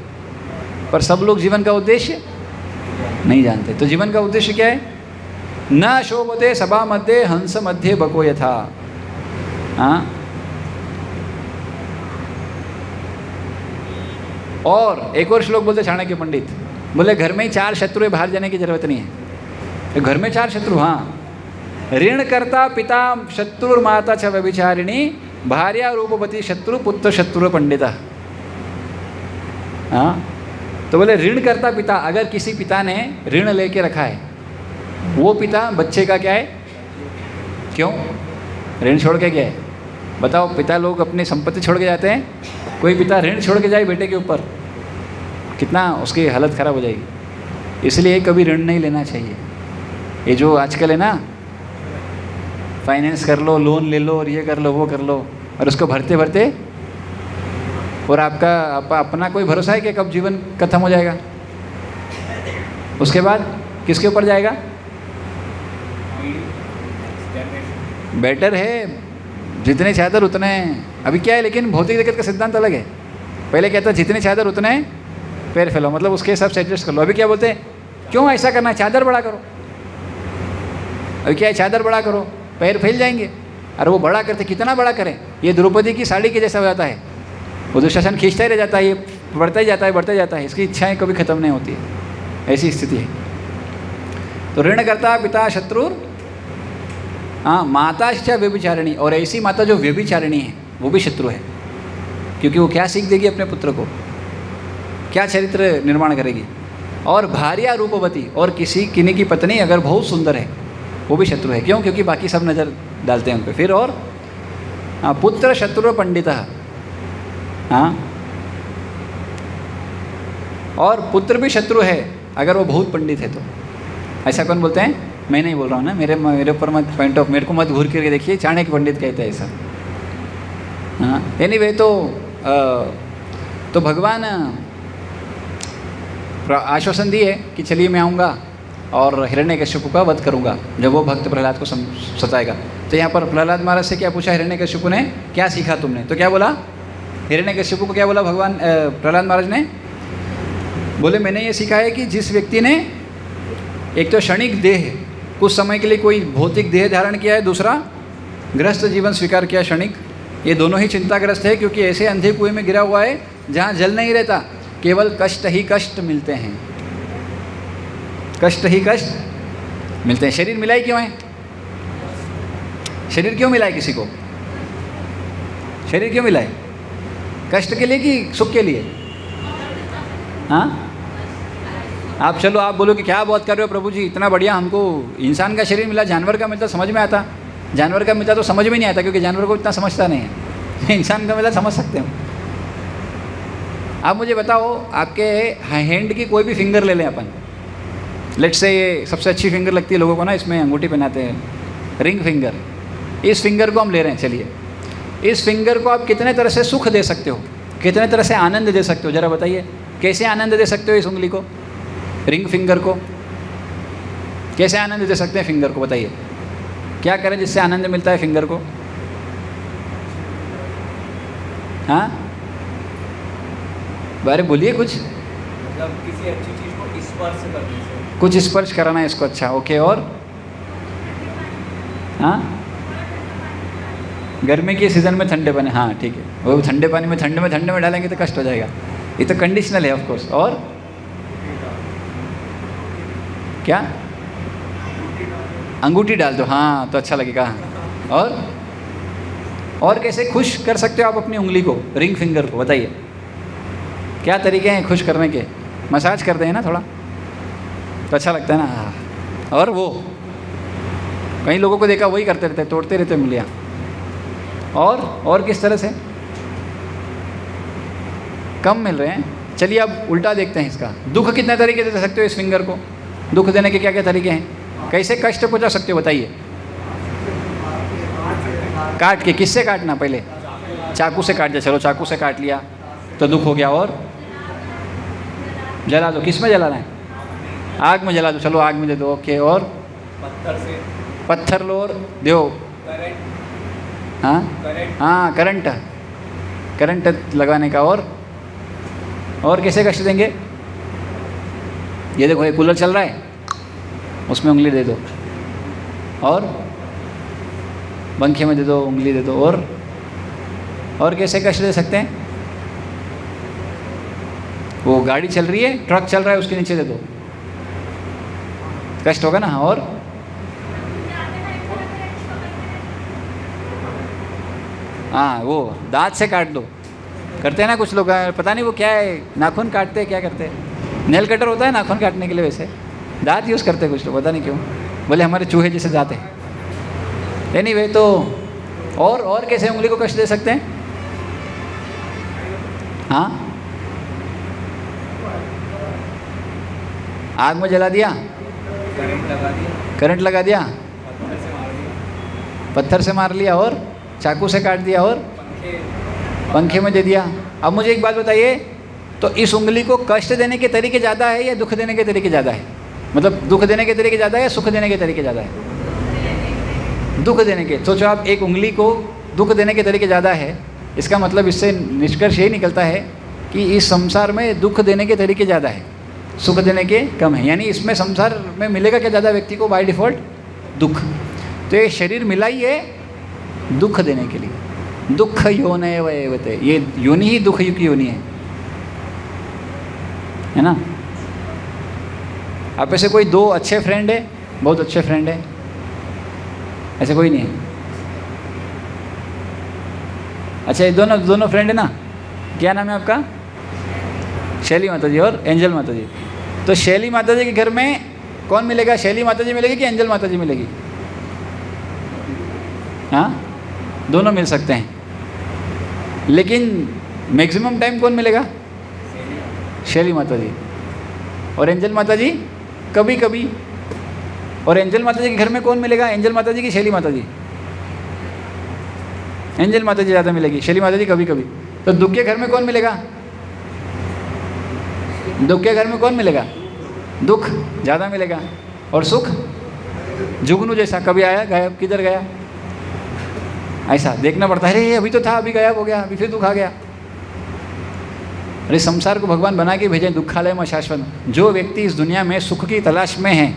पर सब लोग जीवन का उद्देश्य नहीं जानते। तो जीवन का उद्देश्य क्या है? न शोभते सभा मध्य हंस मध्य बको यथा। हाँ, और एक और श्लोक बोलते चाणक्य पंडित, बोले घर में ही 4 शत्रु है, बाहर जाने की जरूरत नहीं है। तो घर में 4 शत्रु, हाँ, ऋण करता पिता शत्रु माता च व्यभिचारिणी भार्या रूपवती शत्रु पुत्र शत्रु पंडिता। हाँ, तो बोले ऋण करता पिता, अगर किसी पिता ने ऋण लेके रखा है, वो पिता बच्चे का क्या है? क्यों? ऋण छोड़ के गया है। बताओ, पिता लोग अपनी संपत्ति छोड़ के जाते हैं, कोई पिता ऋण छोड़ के जाए बेटे के ऊपर, कितना उसकी हालत ख़राब हो जाएगी। इसलिए कभी ऋण नहीं लेना चाहिए। ये जो आजकल है ना, फाइनेंस कर लो, लोन ले लो, और ये कर लो, वो कर लो, और उसको भरते भरते, और आपका अपना कोई भरोसा है कि कब जीवन खत्म हो जाएगा? उसके बाद किसके ऊपर जाएगा? बेटर है जितने चादर उतने। अभी क्या है, लेकिन भौतिक जगत का सिद्धांत अलग है। पहले कहता है जितने चादर उतने पैर फैलाओ, मतलब उसके हिसाब से एडजस्ट कर लो। अभी क्या बोलते हैं, क्यों ऐसा करना है, चादर बड़ा करो। अभी क्या है, चादर बड़ा करो, पैर फैल जाएंगे। अरे वो बड़ा करते, कितना बड़ा करें? ये द्रौपदी की साड़ी के जैसा हो जाता है, वो दुशासन खींचता ही रह जाता है, ये बढ़ता ही जाता है, बढ़ता ही जाता है, इसकी इच्छाएं कभी ख़त्म नहीं होती है। ऐसी स्थिति है। तो ऋणकर्ता पिता शत्रु, हाँ, माता च व्यभिचारिणी, और ऐसी माता जो व्यभिचारिणी है वो भी शत्रु है, क्योंकि वो क्या सीख देगी अपने पुत्र को, क्या चरित्र निर्माण करेगी। और भार्या रूपवती, और किन्हीं की पत्नी अगर बहुत सुंदर है वो भी शत्रु है। क्यों? क्योंकि बाकी सब नज़र डालते हैं उन पर। फिर और पुत्र शत्रु पंडित, हाँ, और पुत्र भी शत्रु है अगर वो बहुत पंडित है तो। ऐसा कौन बोलते हैं? मैं नहीं बोल रहा हूँ ना, मेरे ऊपर मत पॉइंट ऑफ, मेरे को मत घूर करके देखिए, चाणक्य पंडित कहते हैं ऐसा। हाँ, एनीवे तो भगवान आश्वासन दिए कि चलिए मैं आऊँगा और हिरण्यकश्यप का वध करूँगा जब वो भक्त प्रहलाद को सताएगा। तो यहाँ पर प्रहलाद महाराज से क्या पूछा हिरण्यकश्यप ने, क्या सीखा तुमने? तो क्या बोला हिरण्यकश्यप को, क्या बोला भगवान प्रहलाद महाराज ने? बोले मैंने ये सीखा है कि जिस व्यक्ति ने एक तो क्षणिक देह, कुछ समय के लिए कोई भौतिक देह धारण किया है, दूसरा गृहस्थ जीवन स्वीकार किया क्षणिक, ये दोनों ही चिंताग्रस्त है, क्योंकि ऐसे अंधे कुएं में गिरा हुआ है जहाँ जल नहीं रहता, केवल कष्ट ही कष्ट मिलते हैं, कष्ट ही कष्ट मिलते हैं। शरीर मिला ही क्यों है? शरीर क्यों मिला है किसी को? शरीर क्यों मिला है? कष्ट के लिए कि सुख के लिए? हाँ, आप चलो आप बोलो कि क्या बात कर रहे हो प्रभु जी, इतना बढ़िया हमको इंसान का शरीर मिला, जानवर का मिलता समझ में आता, जानवर का मिलता तो समझ में नहीं आता, क्योंकि जानवर को इतना समझता नहीं है। इंसान का मिला समझ सकते हो। आप मुझे बताओ, आपके हैंड की कोई भी फिंगर ले लें अपन, लेट्स से ये सबसे अच्छी फिंगर लगती है लोगों को ना, इसमें अंगूठी पहनाते हैं, रिंग फिंगर। इस फिंगर को हम ले रहे हैं, चलिए इस फिंगर को आप कितने तरह से सुख दे सकते हो, कितने तरह से आनंद दे सकते हो, ज़रा बताइए कैसे आनंद दे सकते हो इस उंगली को, रिंग फिंगर को कैसे आनंद दे सकते हैं? फिंगर को बताइए, क्या करें जिससे आनंद मिलता है फिंगर को? हाँ, बारे बोलिए कुछ। मतलब किसी अच्छी चीज़ को स्पर्श करने से, कुछ स्पर्श कराना है इसको, अच्छा ओके। और हाँ, गर्मी के सीज़न में ठंडे पानी, हाँ ठीक है, वो ठंडे पानी में ठंडे में डालेंगे तो कष्ट हो जाएगा, ये तो कंडीशनल है ऑफ कोर्स। और क्या? अंगूठी डाल दो, हाँ तो अच्छा लगेगा। और कैसे खुश कर सकते हो आप अपनी उंगली को, रिंग फिंगर को, बताइए क्या तरीके हैं खुश करने के? मसाज करते हैं ना थोड़ा तो अच्छा लगता है ना। और वो कई लोगों को देखा वही करते रहते हैं, तोड़ते रहते उंगलियाँ। और किस तरह से कम मिल रहे हैं? चलिए अब उल्टा देखते हैं इसका। दुख कितने तरीके से दे सकते हो इस फिंगर को? दुख देने के क्या क्या तरीके हैं? कैसे कष्ट पहुंचा सकते हो बताइए? काट के, किससे काटना? पहले चाकू से काट दिया, चलो चाकू से काट लिया तो दुख हो गया। और जला दो, किस में जलाना है? आग में जला दो, चलो आग में दे दो, ओके। और पत्थर से, पत्थर लो और दो, करंट, हाँ करंट लगाने का। और कैसे कष्ट देंगे? ये देखो ये कूलर चल रहा है, उसमें उंगली दे दो, और पंखे में दे दो, उंगली दे दो। और कैसे कष्ट दे सकते हैं? वो गाड़ी चल रही है, ट्रक चल रहा है, उसके नीचे दे दो, कष्ट होगा ना। और हाँ, वो दांत से काट दो, करते हैं ना कुछ लोग, पता नहीं वो क्या है, नाखून काटते हैं, क्या करते हैं? नेल कटर होता है नाखून काटने के लिए, वैसे दांत यूज़ करते हैं कुछ लोग, पता नहीं क्यों, बोले हमारे चूहे जैसे दांत है। एनीवे तो और कैसे उंगली को कष्ट दे सकते हैं? हाँ, आग में जला दिया, करंट लगा दिया, पत्थर से मार लिया, और चाकू से काट दिया, और पंखे में दे दिया। अब मुझे एक बात बताइए, तो इस उंगली को कष्ट देने के तरीके ज़्यादा है या दुख देने के तरीके ज़्यादा है? मतलब दुख देने के तरीके ज़्यादा है या सुख देने के तरीके ज़्यादा है? दुख देने के। सोचो आप, एक उंगली को दुख देने के तरीके ज़्यादा है, इसका मतलब इससे निष्कर्ष यही निकलता है कि इस संसार में दुख देने के तरीके ज़्यादा है, सुख देने के कम है। यानी इसमें संसार में मिलेगा क्या ज़्यादा व्यक्ति को? बाय डिफ़ॉल्ट दुख। तो ये शरीर मिला ही है दुख देने के लिए। दुख योनय वयवते, ये योनि ही दुख की योनि है ना। आप ऐसे कोई दो अच्छे फ्रेंड है, बहुत अच्छे फ्रेंड है? ऐसे कोई नहीं है? अच्छा, ये दोनों फ्रेंड है ना? क्या नाम है आपका? शैली माता जी और एंजल माता जी। तो शैली माता जी के घर में कौन मिलेगा? शैली माता जी मिलेगी कि एंजल माता जी मिलेगी? हाँ, दोनों मिल सकते हैं, लेकिन मैक्सिमम टाइम कौन मिलेगा? शैली माता जी। और एंजल माता जी कभी कभी। और एंजल माता जी के घर में कौन मिलेगा? एंजल माता जी की शैली माता जी? एंजल माता जी ज़्यादा मिलेगी, शैली माता जी कभी कभी। तो दुख के घर में कौन मिलेगा? दुख के घर में कौन मिलेगा? दुख ज़्यादा मिलेगा। और सुख जुगनू जैसा, कभी आया गायब, किधर गया, ऐसा देखना पड़ता है। अरे अभी तो था, अभी गायब हो गया, अभी फिर दुख आ गया। अरे संसार को भगवान बना के भेजें दुखालय में शाश्वत। जो व्यक्ति इस दुनिया में सुख की तलाश में है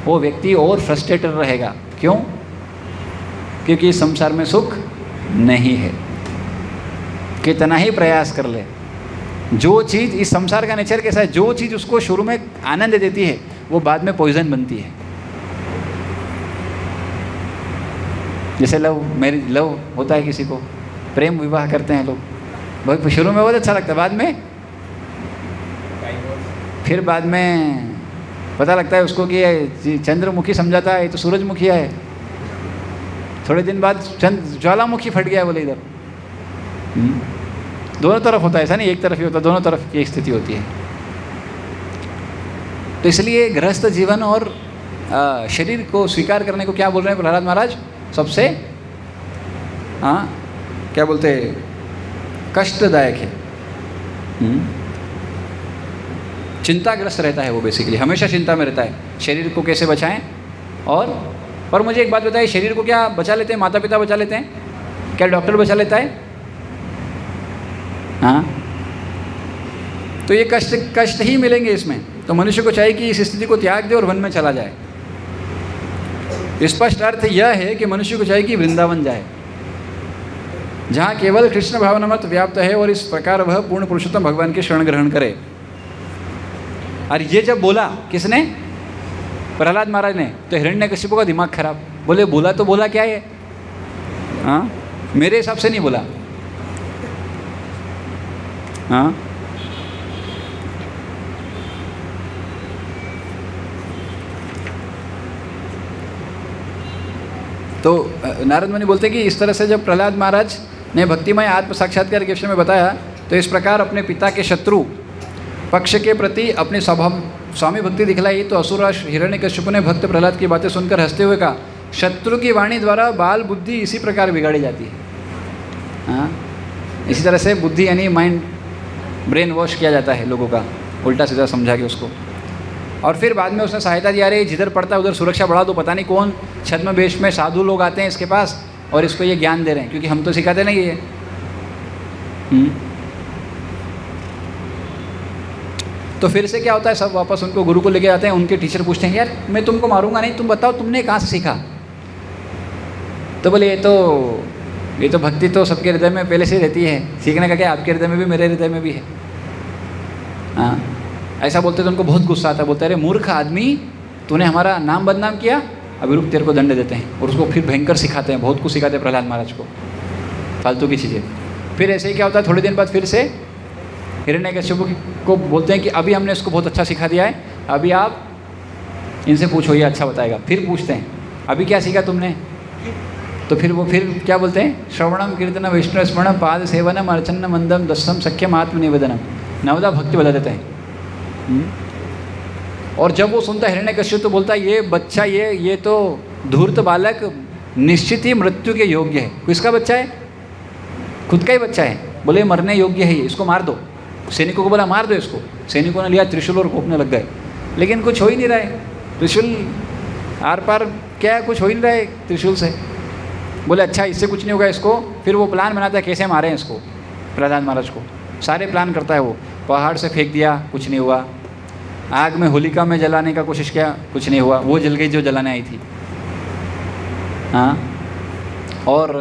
वो व्यक्ति और फ्रस्ट्रेटेड रहेगा। क्यों? क्योंकि इस संसार में सुख नहीं है। कितना ही प्रयास कर ले, जो चीज़ इस संसार का नेचर कैसा है, जो चीज़ उसको शुरू में आनंद देती है वो बाद में पॉइजन बनती है। जैसे लव होता है, किसी को प्रेम विवाह करते हैं लोग, बहुत शुरू में बहुत अच्छा लगता है, बाद में फिर बाद में पता लगता है उसको कि ये चंद्रमुखी समझाता है, ये तो सूरजमुखी है। थोड़े दिन बाद ज्वालामुखी फट गया बोले इधर। दोनों तरफ होता है, ऐसा नहीं एक तरफ ही होता, दोनों तरफ की स्थिति होती है। तो इसलिए गृहस्थ जीवन और शरीर को स्वीकार करने को क्या बोल रहे हैं प्रहलाद महाराज? सबसे क्या बोलते हैं, कष्टदायक है। चिंताग्रस्त रहता है वो, बेसिकली हमेशा चिंता में रहता है शरीर को कैसे बचाएं। और मुझे एक बात बताइए, शरीर को क्या बचा लेते हैं? माता पिता बचा लेते हैं? क्या डॉक्टर बचा लेता है? हाँ, तो ये कष्ट ही मिलेंगे इसमें। तो मनुष्य को चाहिए कि इस स्थिति को त्याग दे और वन में चला जाए। स्पष्ट अर्थ यह है कि मनुष्य को चाहिए कि वृंदावन जाए, जहाँ केवल कृष्ण भावनामृत व्याप्त है, और इस प्रकार वह पूर्ण पुरुषोत्तम भगवान की शरण ग्रहण करे। और ये जब बोला किसने? प्रहलाद महाराज ने। तो हिरण्यकशिपु का दिमाग खराब, बोले बोला तो बोला क्या है? हाँ, मेरे हिसाब से नहीं बोला। हाँ, तो नारद मुनि बोलते कि इस तरह से जब प्रहलाद महाराज ने भक्तिमय आत्म साक्षात्कार के विषय में बताया, तो इस प्रकार अपने पिता के शत्रु पक्ष के प्रति अपनी स्वामी भक्ति दिखलाई। तो असुर हिरण्यकशिपु ने भक्त प्रहलाद की बातें सुनकर हंसते हुए कहा, शत्रु की वाणी द्वारा बाल बुद्धि इसी प्रकार बिगाड़ी जाती है। हाँ, इसी तरह से बुद्धि यानी माइंड, ब्रेन वॉश किया जाता है लोगों का, उल्टा सीधा समझा के उसको। और फिर बाद में उसने सहायता दिया, अरे जिधर पड़ता है उधर सुरक्षा बढ़ा दो, पता नहीं कौन छद्म वेश में साधु लोग आते हैं इसके पास और इसको ये ज्ञान दे रहे हैं, क्योंकि हम तो सिखाते नहीं ये। तो फिर से क्या होता है, सब वापस उनको गुरु को लेके आते हैं। उनके टीचर पूछते हैं, यार मैं तुमको मारूंगा नहीं, तुम बताओ तुमने कहाँ से सीखा? तो बोले ये तो भक्ति तो सबके हृदय में पहले से रहती है, सीखने का क्या, आपके हृदय में भी मेरे हृदय में भी है। हाँ, ऐसा बोलते तो उनको बहुत गुस्सा आता है। बोलते अरे मूर्ख आदमी, तूने हमारा नाम बदनाम किया, अभी रुक तेरे को दंड देते हैं। और उसको फिर भयंकर सिखाते हैं, बहुत कुछ सिखाते हैं प्रहलाद महाराज को, फालतू की चीज़ें। फिर ऐसे ही क्या होता है, थोड़े दिन बाद फिर से हिरण्यकशिपु को बोलते हैं कि अभी हमने इसको बहुत अच्छा सिखा दिया है, अभी आप इनसे पूछो, ये अच्छा बताएगा। फिर पूछते हैं अभी क्या सीखा तुमने? तो फिर वो फिर क्या बोलते हैं, श्रवणम कीर्तनम विष्णु स्मरणम पाद सेवनम अर्चनम मंदम दस्सम सख्यम आत्मनिवेदनम, नवदा भक्ति बता देते हैं। और जब वो सुनता है हिरण्यकशिपु तो बोलता है, ये बच्चा ये तो धूर्त बालक निश्चित ही मृत्यु के योग्य है। किसका बच्चा है? खुद का ही बच्चा है। बोले मरने योग्य है ये, इसको मार दो। सैनिकों को बोला मार दो इसको। सैनिकों ने लिया त्रिशूल और कोपने लग गए, लेकिन कुछ हो ही नहीं रहा है। त्रिशूल आर पार क्या, कुछ हो ही नहीं रहा है त्रिशूल से। बोले अच्छा इससे कुछ नहीं होगा इसको। फिर वो प्लान बनाता है कैसे मारें इसको, प्रहलाद महाराज को। सारे प्लान करता है वो। पहाड़ से फेंक दिया, कुछ नहीं हुआ। आग में होलिका में जलाने का कोशिश किया, कुछ नहीं हुआ, वो जल गई जो जलाने आई थी। हाँ, और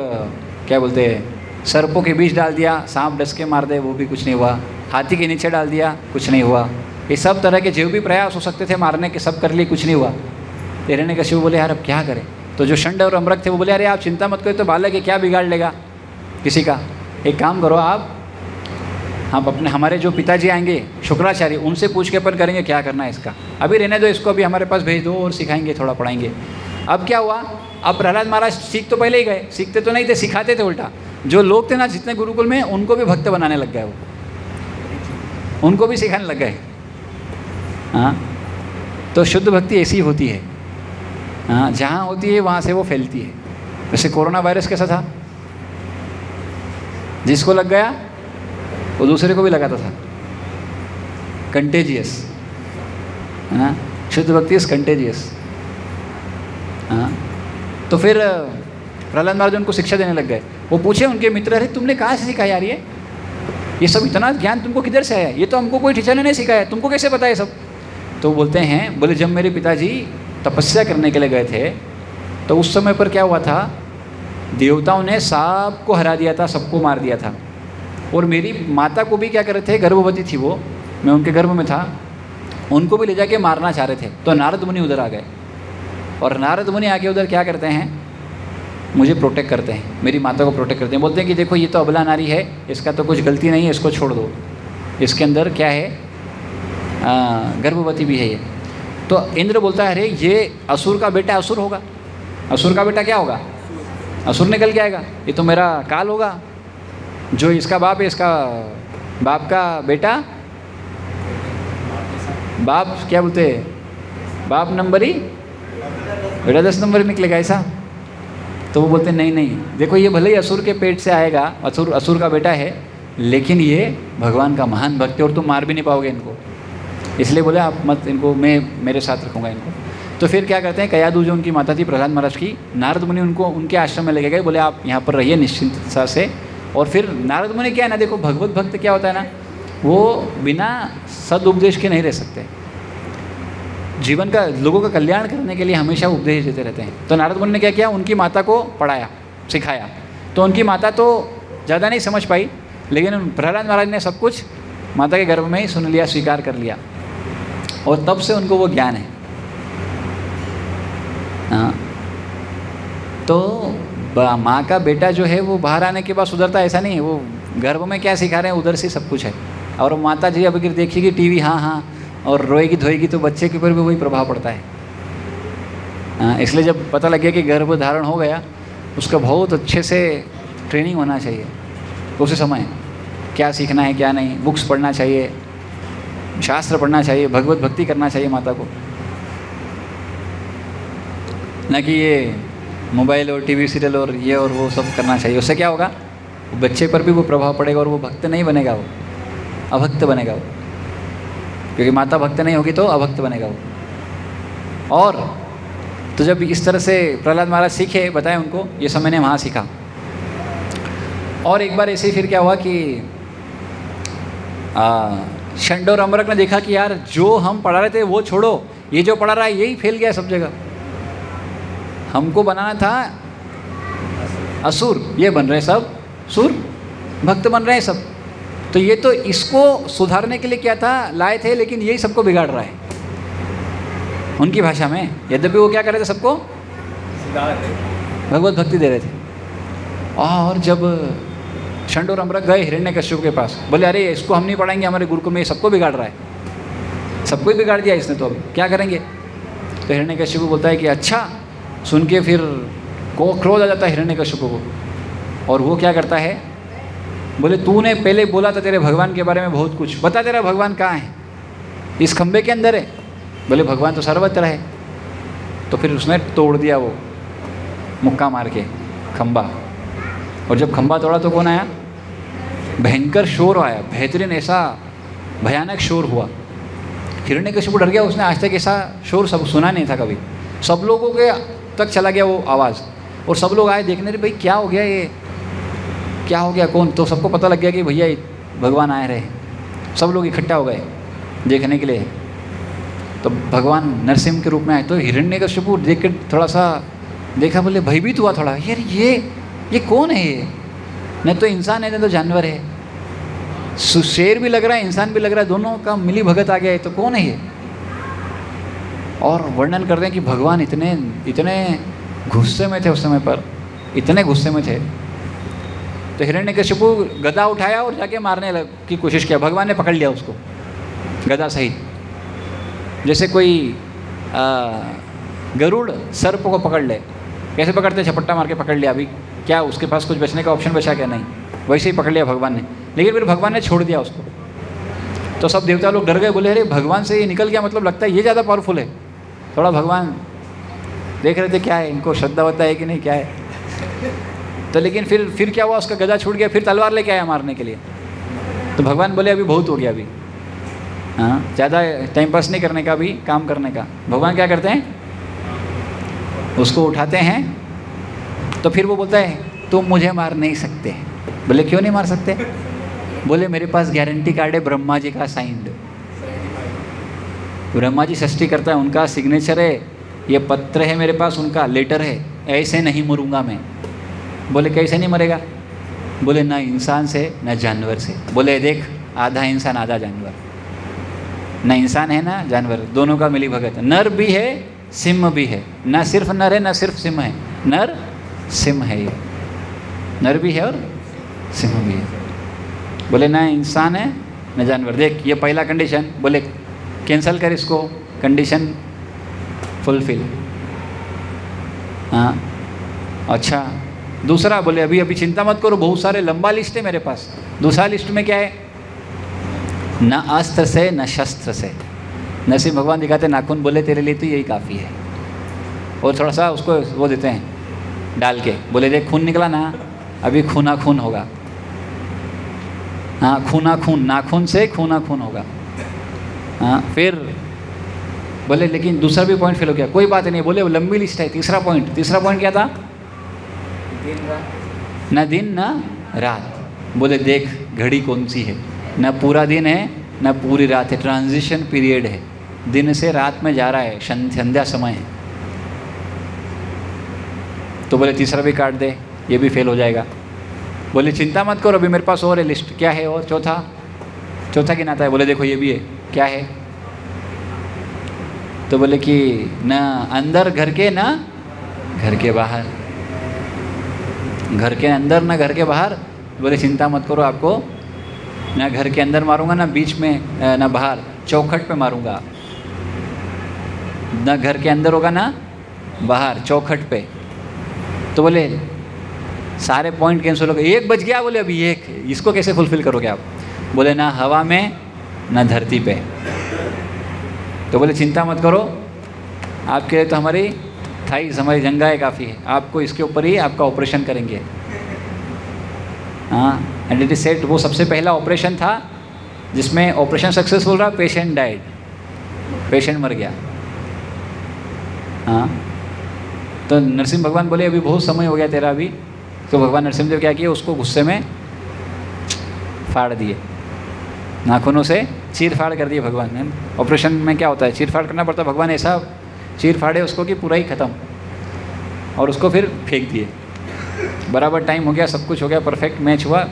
क्या बोलते हैं, सर्पों के बीच डाल दिया, सांप डस के मार दे, वो भी कुछ नहीं हुआ। हाथी के नीचे डाल दिया, कुछ नहीं हुआ। ये सब तरह के जो भी प्रयास हो सकते थे मारने के, सब कर लिए, कुछ नहीं हुआ। हिरण्यकशिपु बोले यार अब क्या करें। तो जो षंड और अमृत थे वो बोले अरे आप चिंता मत करो, तो बालक है, क्या बिगाड़ लेगा किसी का। एक काम करो आप, हम अपने हमारे जो पिताजी आएंगे शुक्राचार्य, उनसे पूछ के अपन करेंगे क्या करना है इसका, अभी रहने दो इसको, अभी हमारे पास भेज दो और सिखाएंगे, थोड़ा पढ़ाएंगे। अब क्या हुआ, अब प्रहलाद महाराज सीख तो पहले ही गए, सीखते तो नहीं थे, सिखाते थे उल्टा। जो लोग थे ना जितने गुरुकुल में, उनको भी भक्त बनाने लग गए वो, उनको भी सिखाने लग गए। हाँ, तो शुद्ध भक्ति ऐसी होती है। हाँ, जहाँ होती है वहाँ से वो फैलती है। जैसे कोरोना वायरस कैसा था, जिसको लग गया वो दूसरे को भी लगाता था, कंटेजियस। हाँ, शुद्ध भक्ति इज कंटेजियस। हाँ, तो फिर प्रहलाद महाराज उनको शिक्षा देने लग गए। वो पूछे उनके मित्र, अरे तुमने कहाँ से सीखा यार ये सब इतना ज्ञान तुमको किधर से आया, ये तो हमको कोई टीचर ने नहीं सिखाया, तुमको कैसे पता है सब। तो बोलते हैं, बोले जब मेरे पिताजी तपस्या करने के लिए गए थे तो उस समय पर क्या हुआ था, देवताओं ने सबको हरा दिया था, सबको मार दिया था। और मेरी माता को भी क्या कर रहे थे, गर्भवती थी वो, मैं उनके गर्भ में था, उनको भी ले जाके मारना चाह रहे थे। तो नारद मुनि उधर आ गए, और नारद मुनि आके उधर क्या करते हैं, मुझे प्रोटेक्ट करते हैं, मेरी माता को प्रोटेक्ट करते हैं। बोलते हैं कि देखो ये तो अबला नारी है, इसका तो कुछ गलती नहीं है, इसको छोड़ दो, इसके अंदर क्या है, गर्भवती भी है ये। तो इंद्र बोलता है अरे ये असुर का बेटा असुर होगा, असुर का बेटा क्या होगा, असुर निकल के आएगा, ये तो मेरा काल होगा, जो इसका बाप है, इसका बाप का बेटा, बाप क्या बोलते हैं, बाप नंबरी बेटा 10 नंबर निकलेगा ऐसा। तो वो बोलते नहीं नहीं, देखो ये भले ही असुर के पेट से आएगा, असुर का बेटा है, लेकिन ये भगवान का महान भक्त है और तुम मार भी नहीं पाओगे इनको, इसलिए बोले आप मत इनको, मैं मेरे साथ रखूँगा इनको। तो फिर क्या करते हैं, कयादू जो उनकी माता थी प्रहलाद महाराज की, नारद मुनि उनको उनके आश्रम में लेके गए, बोले आप यहाँ पर रहिए निश्चिंतता से। और फिर नारद मुनि क्या है ना, देखो भगवत भक्त क्या होता है ना, वो बिना सदुपदेश के नहीं रह सकते, जीवन का लोगों का कल्याण करने के लिए हमेशा उपदेश देते रहते हैं। तो नारद मुनि ने क्या किया, उनकी माता को पढ़ाया, सिखाया। तो उनकी माता तो ज़्यादा नहीं समझ पाई, लेकिन प्रहलाद महाराज ने सब कुछ माता के गर्भ में ही सुन लिया, स्वीकार कर लिया, और तब से उनको वो ज्ञान है। हाँ, तो माँ का बेटा जो है वो बाहर आने के बाद सुधरता, ऐसा नहीं है, वो गर्भ में क्या सिखा रहे हैं उधर से सब कुछ है। और माता जी अब अगर देखिएगी टीवी, हाँ हाँ, और रोएगी धोएगी, तो बच्चे के ऊपर भी वही प्रभाव पड़ता है। हाँ, इसलिए जब पता लग गया कि गर्भ धारण हो गया, उसका बहुत अच्छे से ट्रेनिंग होना चाहिए, उसी समय क्या सीखना है क्या नहीं, बुक्स पढ़ना चाहिए, शास्त्र पढ़ना चाहिए, भगवत भक्ति करना चाहिए माता को, ना कि ये मोबाइल और टीवी सीरियल और ये और वो सब करना चाहिए। उससे क्या होगा, बच्चे पर भी वो प्रभाव पड़ेगा और वो भक्त नहीं बनेगा, वो अभक्त बनेगा वो, क्योंकि माता भक्त नहीं होगी तो अभक्त बनेगा वो। और तो जब इस तरह से प्रहलाद महाराज सीखे, बताए उनको, ये सब मैंने वहाँ सीखा। और एक बार ऐसे ही फिर क्या हुआ कि षंड और अमरक ने देखा कि यार जो हम पढ़ा रहे थे वो छोड़ो, ये जो पढ़ा रहा है यही फैल गया सब जगह, हमको बनाना था असुर, ये बन रहे सब सुर, भक्त बन रहे हैं सब। तो ये तो इसको सुधारने के लिए क्या था, लाए थे, लेकिन यही सबको बिगाड़ रहा है उनकी भाषा में। यद्यपि वो क्या कर रहे थे, सबको भगवत भक्ति दे रहे थे। और जब षंड और अमरक गए हिरण्यकश्यप के पास, बोले अरे इसको हम नहीं पढ़ाएंगे, हमारे गुरुकुल में ये सबको बिगाड़ रहा है, सबको ही बिगाड़ दिया इसने, तो अभी क्या करेंगे। तो हिरण्यकश्यप बोलता है कि अच्छा, सुन के फिर को क्रोध आ जाता है हिरण्यकश्यप को, और वो क्या करता है, बोले तूने पहले बोला था तेरे भगवान के बारे में बहुत कुछ, बता तेरा भगवान कहाँ है, इस खंबे के अंदर है। बोले भगवान तो सर्वत्र है। तो फिर उसने तोड़ दिया वो मुक्का मार के खंबा, और जब खंबा तोड़ा तो कौन आया, भयंकर शोर आया, बेहतरीन ऐसा भयानक शोर हुआ। हिरण्यकश्यप डर गया, उसने आज तक ऐसा शोर सब सुना नहीं था कभी, सब लोगों के तक चला गया वो आवाज़, और सब लोग आए देखने, रे भाई क्या हो गया, ये क्या हो गया, कौन। तो सबको पता लग गया कि भैया भगवान आए रहे, सब लोग इकट्ठा हो गए देखने के लिए। तो भगवान नरसिंह के रूप में आए। तो हिरण्यकश्यप देख कर थोड़ा सा देखा, बोले भयभीत हुआ थोड़ा, यार ये कौन है, ये नहीं तो इंसान है नहीं तो जानवर है, शेर भी लग रहा है इंसान भी लग रहा है, दोनों का मिली भगत आ गया है, तो कौन है ये। और वर्णन करते हैं कि भगवान इतने इतने गुस्से में थे उस समय पर, इतने गुस्से में थे। तो हिरण्यकशिपु गदा उठाया और जाके मारने की कोशिश किया। भगवान ने पकड़ लिया उसको गदा सहित, जैसे कोई गरुड़ सर्प को पकड़ ले, कैसे पकड़ते, झपट्टा मार के पकड़ लिया। अभी क्या उसके पास कुछ बचने का ऑप्शन बचा क्या? नहीं, वैसे ही पकड़ लिया भगवान ने। लेकिन फिर भगवान ने छोड़ दिया उसको। तो सब देवता लोग डर गए, बोले अरे भगवान से ये निकल गया, मतलब लगता है ये ज़्यादा पावरफुल है। थोड़ा भगवान देख रहे थे क्या है, इनको श्रद्धा वद्धा है कि नहीं, क्या है। तो लेकिन फिर क्या हुआ, उसका गदा छूट गया, फिर तलवार लेके आया मारने के लिए। तो भगवान बोले अभी बहुत हो गया, अभी हाँ ज़्यादा टाइम पास नहीं करने का, अभी काम करने का। भगवान क्या करते हैं, उसको उठाते हैं। तो फिर वो बोलता है तुम मुझे मार नहीं सकते। बोले क्यों नहीं मार सकते? बोले मेरे पास गारंटी कार्ड है ब्रह्मा जी का साइंड। ब्रह्मा जी सृष्टि करता है, उनका सिग्नेचर है, ये पत्र है मेरे पास, उनका लेटर है, ऐसे नहीं मरूंगा मैं। बोले कैसे नहीं मरेगा? बोले ना इंसान से ना जानवर से। बोले देख आधा इंसान आधा जानवर, ना इंसान है ना जानवर, दोनों का मिली भगत। नर भी है सिंह भी है, ना सिर्फ नर है ना सिर्फ सिंह है, नर सिंह है, ये नर भी है और सिंह भी है। बोले ना इंसान है ना जानवर। देख ये पहला कंडीशन, बोले कैंसल कर इसको, कंडीशन फुलफिल। हाँ अच्छा, दूसरा बोले अभी अभी चिंता मत करो, बहुत सारे लंबा लिस्ट है मेरे पास। दूसरा लिस्ट में क्या है, न अस्त्र से न शस्त्र से। नरसिंह भगवान दिखाते नाखून, बोले तेरे लिए तो यही काफ़ी है। और थोड़ा सा उसको वो देते हैं डाल के, बोले देख खून निकला ना, अभी खूना खून होगा। हाँ खूना खून, नाखून से खूना खून होगा। हाँ फिर बोले लेकिन दूसरा भी पॉइंट फेल हो गया, कोई बात नहीं। बोले लंबी लिस्ट है। तीसरा पॉइंट क्या था, न दिन न रात। बोले देख घड़ी कौन सी है, न पूरा दिन है न पूरी रात है, ट्रांजिशन पीरियड है, दिन से रात में जा रहा है, संध्या समय है। तो बोले तीसरा भी काट दे, ये भी फेल हो जाएगा। बोले चिंता मत करो, अभी मेरे पास और है लिस्ट। क्या है और? चौथा गिनाता है। बोले देखो ये भी है, क्या है? तो बोले कि न अंदर घर के न घर के बाहर, घर के अंदर न घर के बाहर। बोले चिंता मत करो, आपको ना घर के अंदर मारूंगा ना बीच में ना बाहर, चौखट पे मारूंगा। ना घर के अंदर होगा ना बाहर, चौखट पे। तो बोले सारे पॉइंट कैंसिल हो गए, एक बच गया। बोले अभी एक, इसको कैसे फुलफिल करोगे आप? बोले ना हवा में ना धरती पे। तो बोले चिंता मत करो, आपके लिए तो हमारी थाईस, हमारी जंगाएँ काफ़ी है, आपको इसके ऊपर ही आपका ऑपरेशन करेंगे। हाँ एंड इट इज सेट, वो सबसे पहला ऑपरेशन था जिसमें ऑपरेशन सक्सेसफुल रहा, पेशेंट डाइड, पेशेंट मर गया। हाँ तो नरसिंह भगवान बोले अभी बहुत समय हो गया तेरा अभी। तो भगवान नरसिंहदेव क्या किए, उसको गुस्से में फाड़ दिए, नाखूनों से चीर फाड़ कर दिए भगवान ने। ऑपरेशन में क्या होता है, चीर फाड़ करना पड़ता है। भगवान ऐसा चीर फाड़े उसको कि पूरा ही ख़त्म, और उसको फिर फेंक दिए। बराबर टाइम हो गया, सब कुछ हो गया, परफेक्ट मैच हुआ।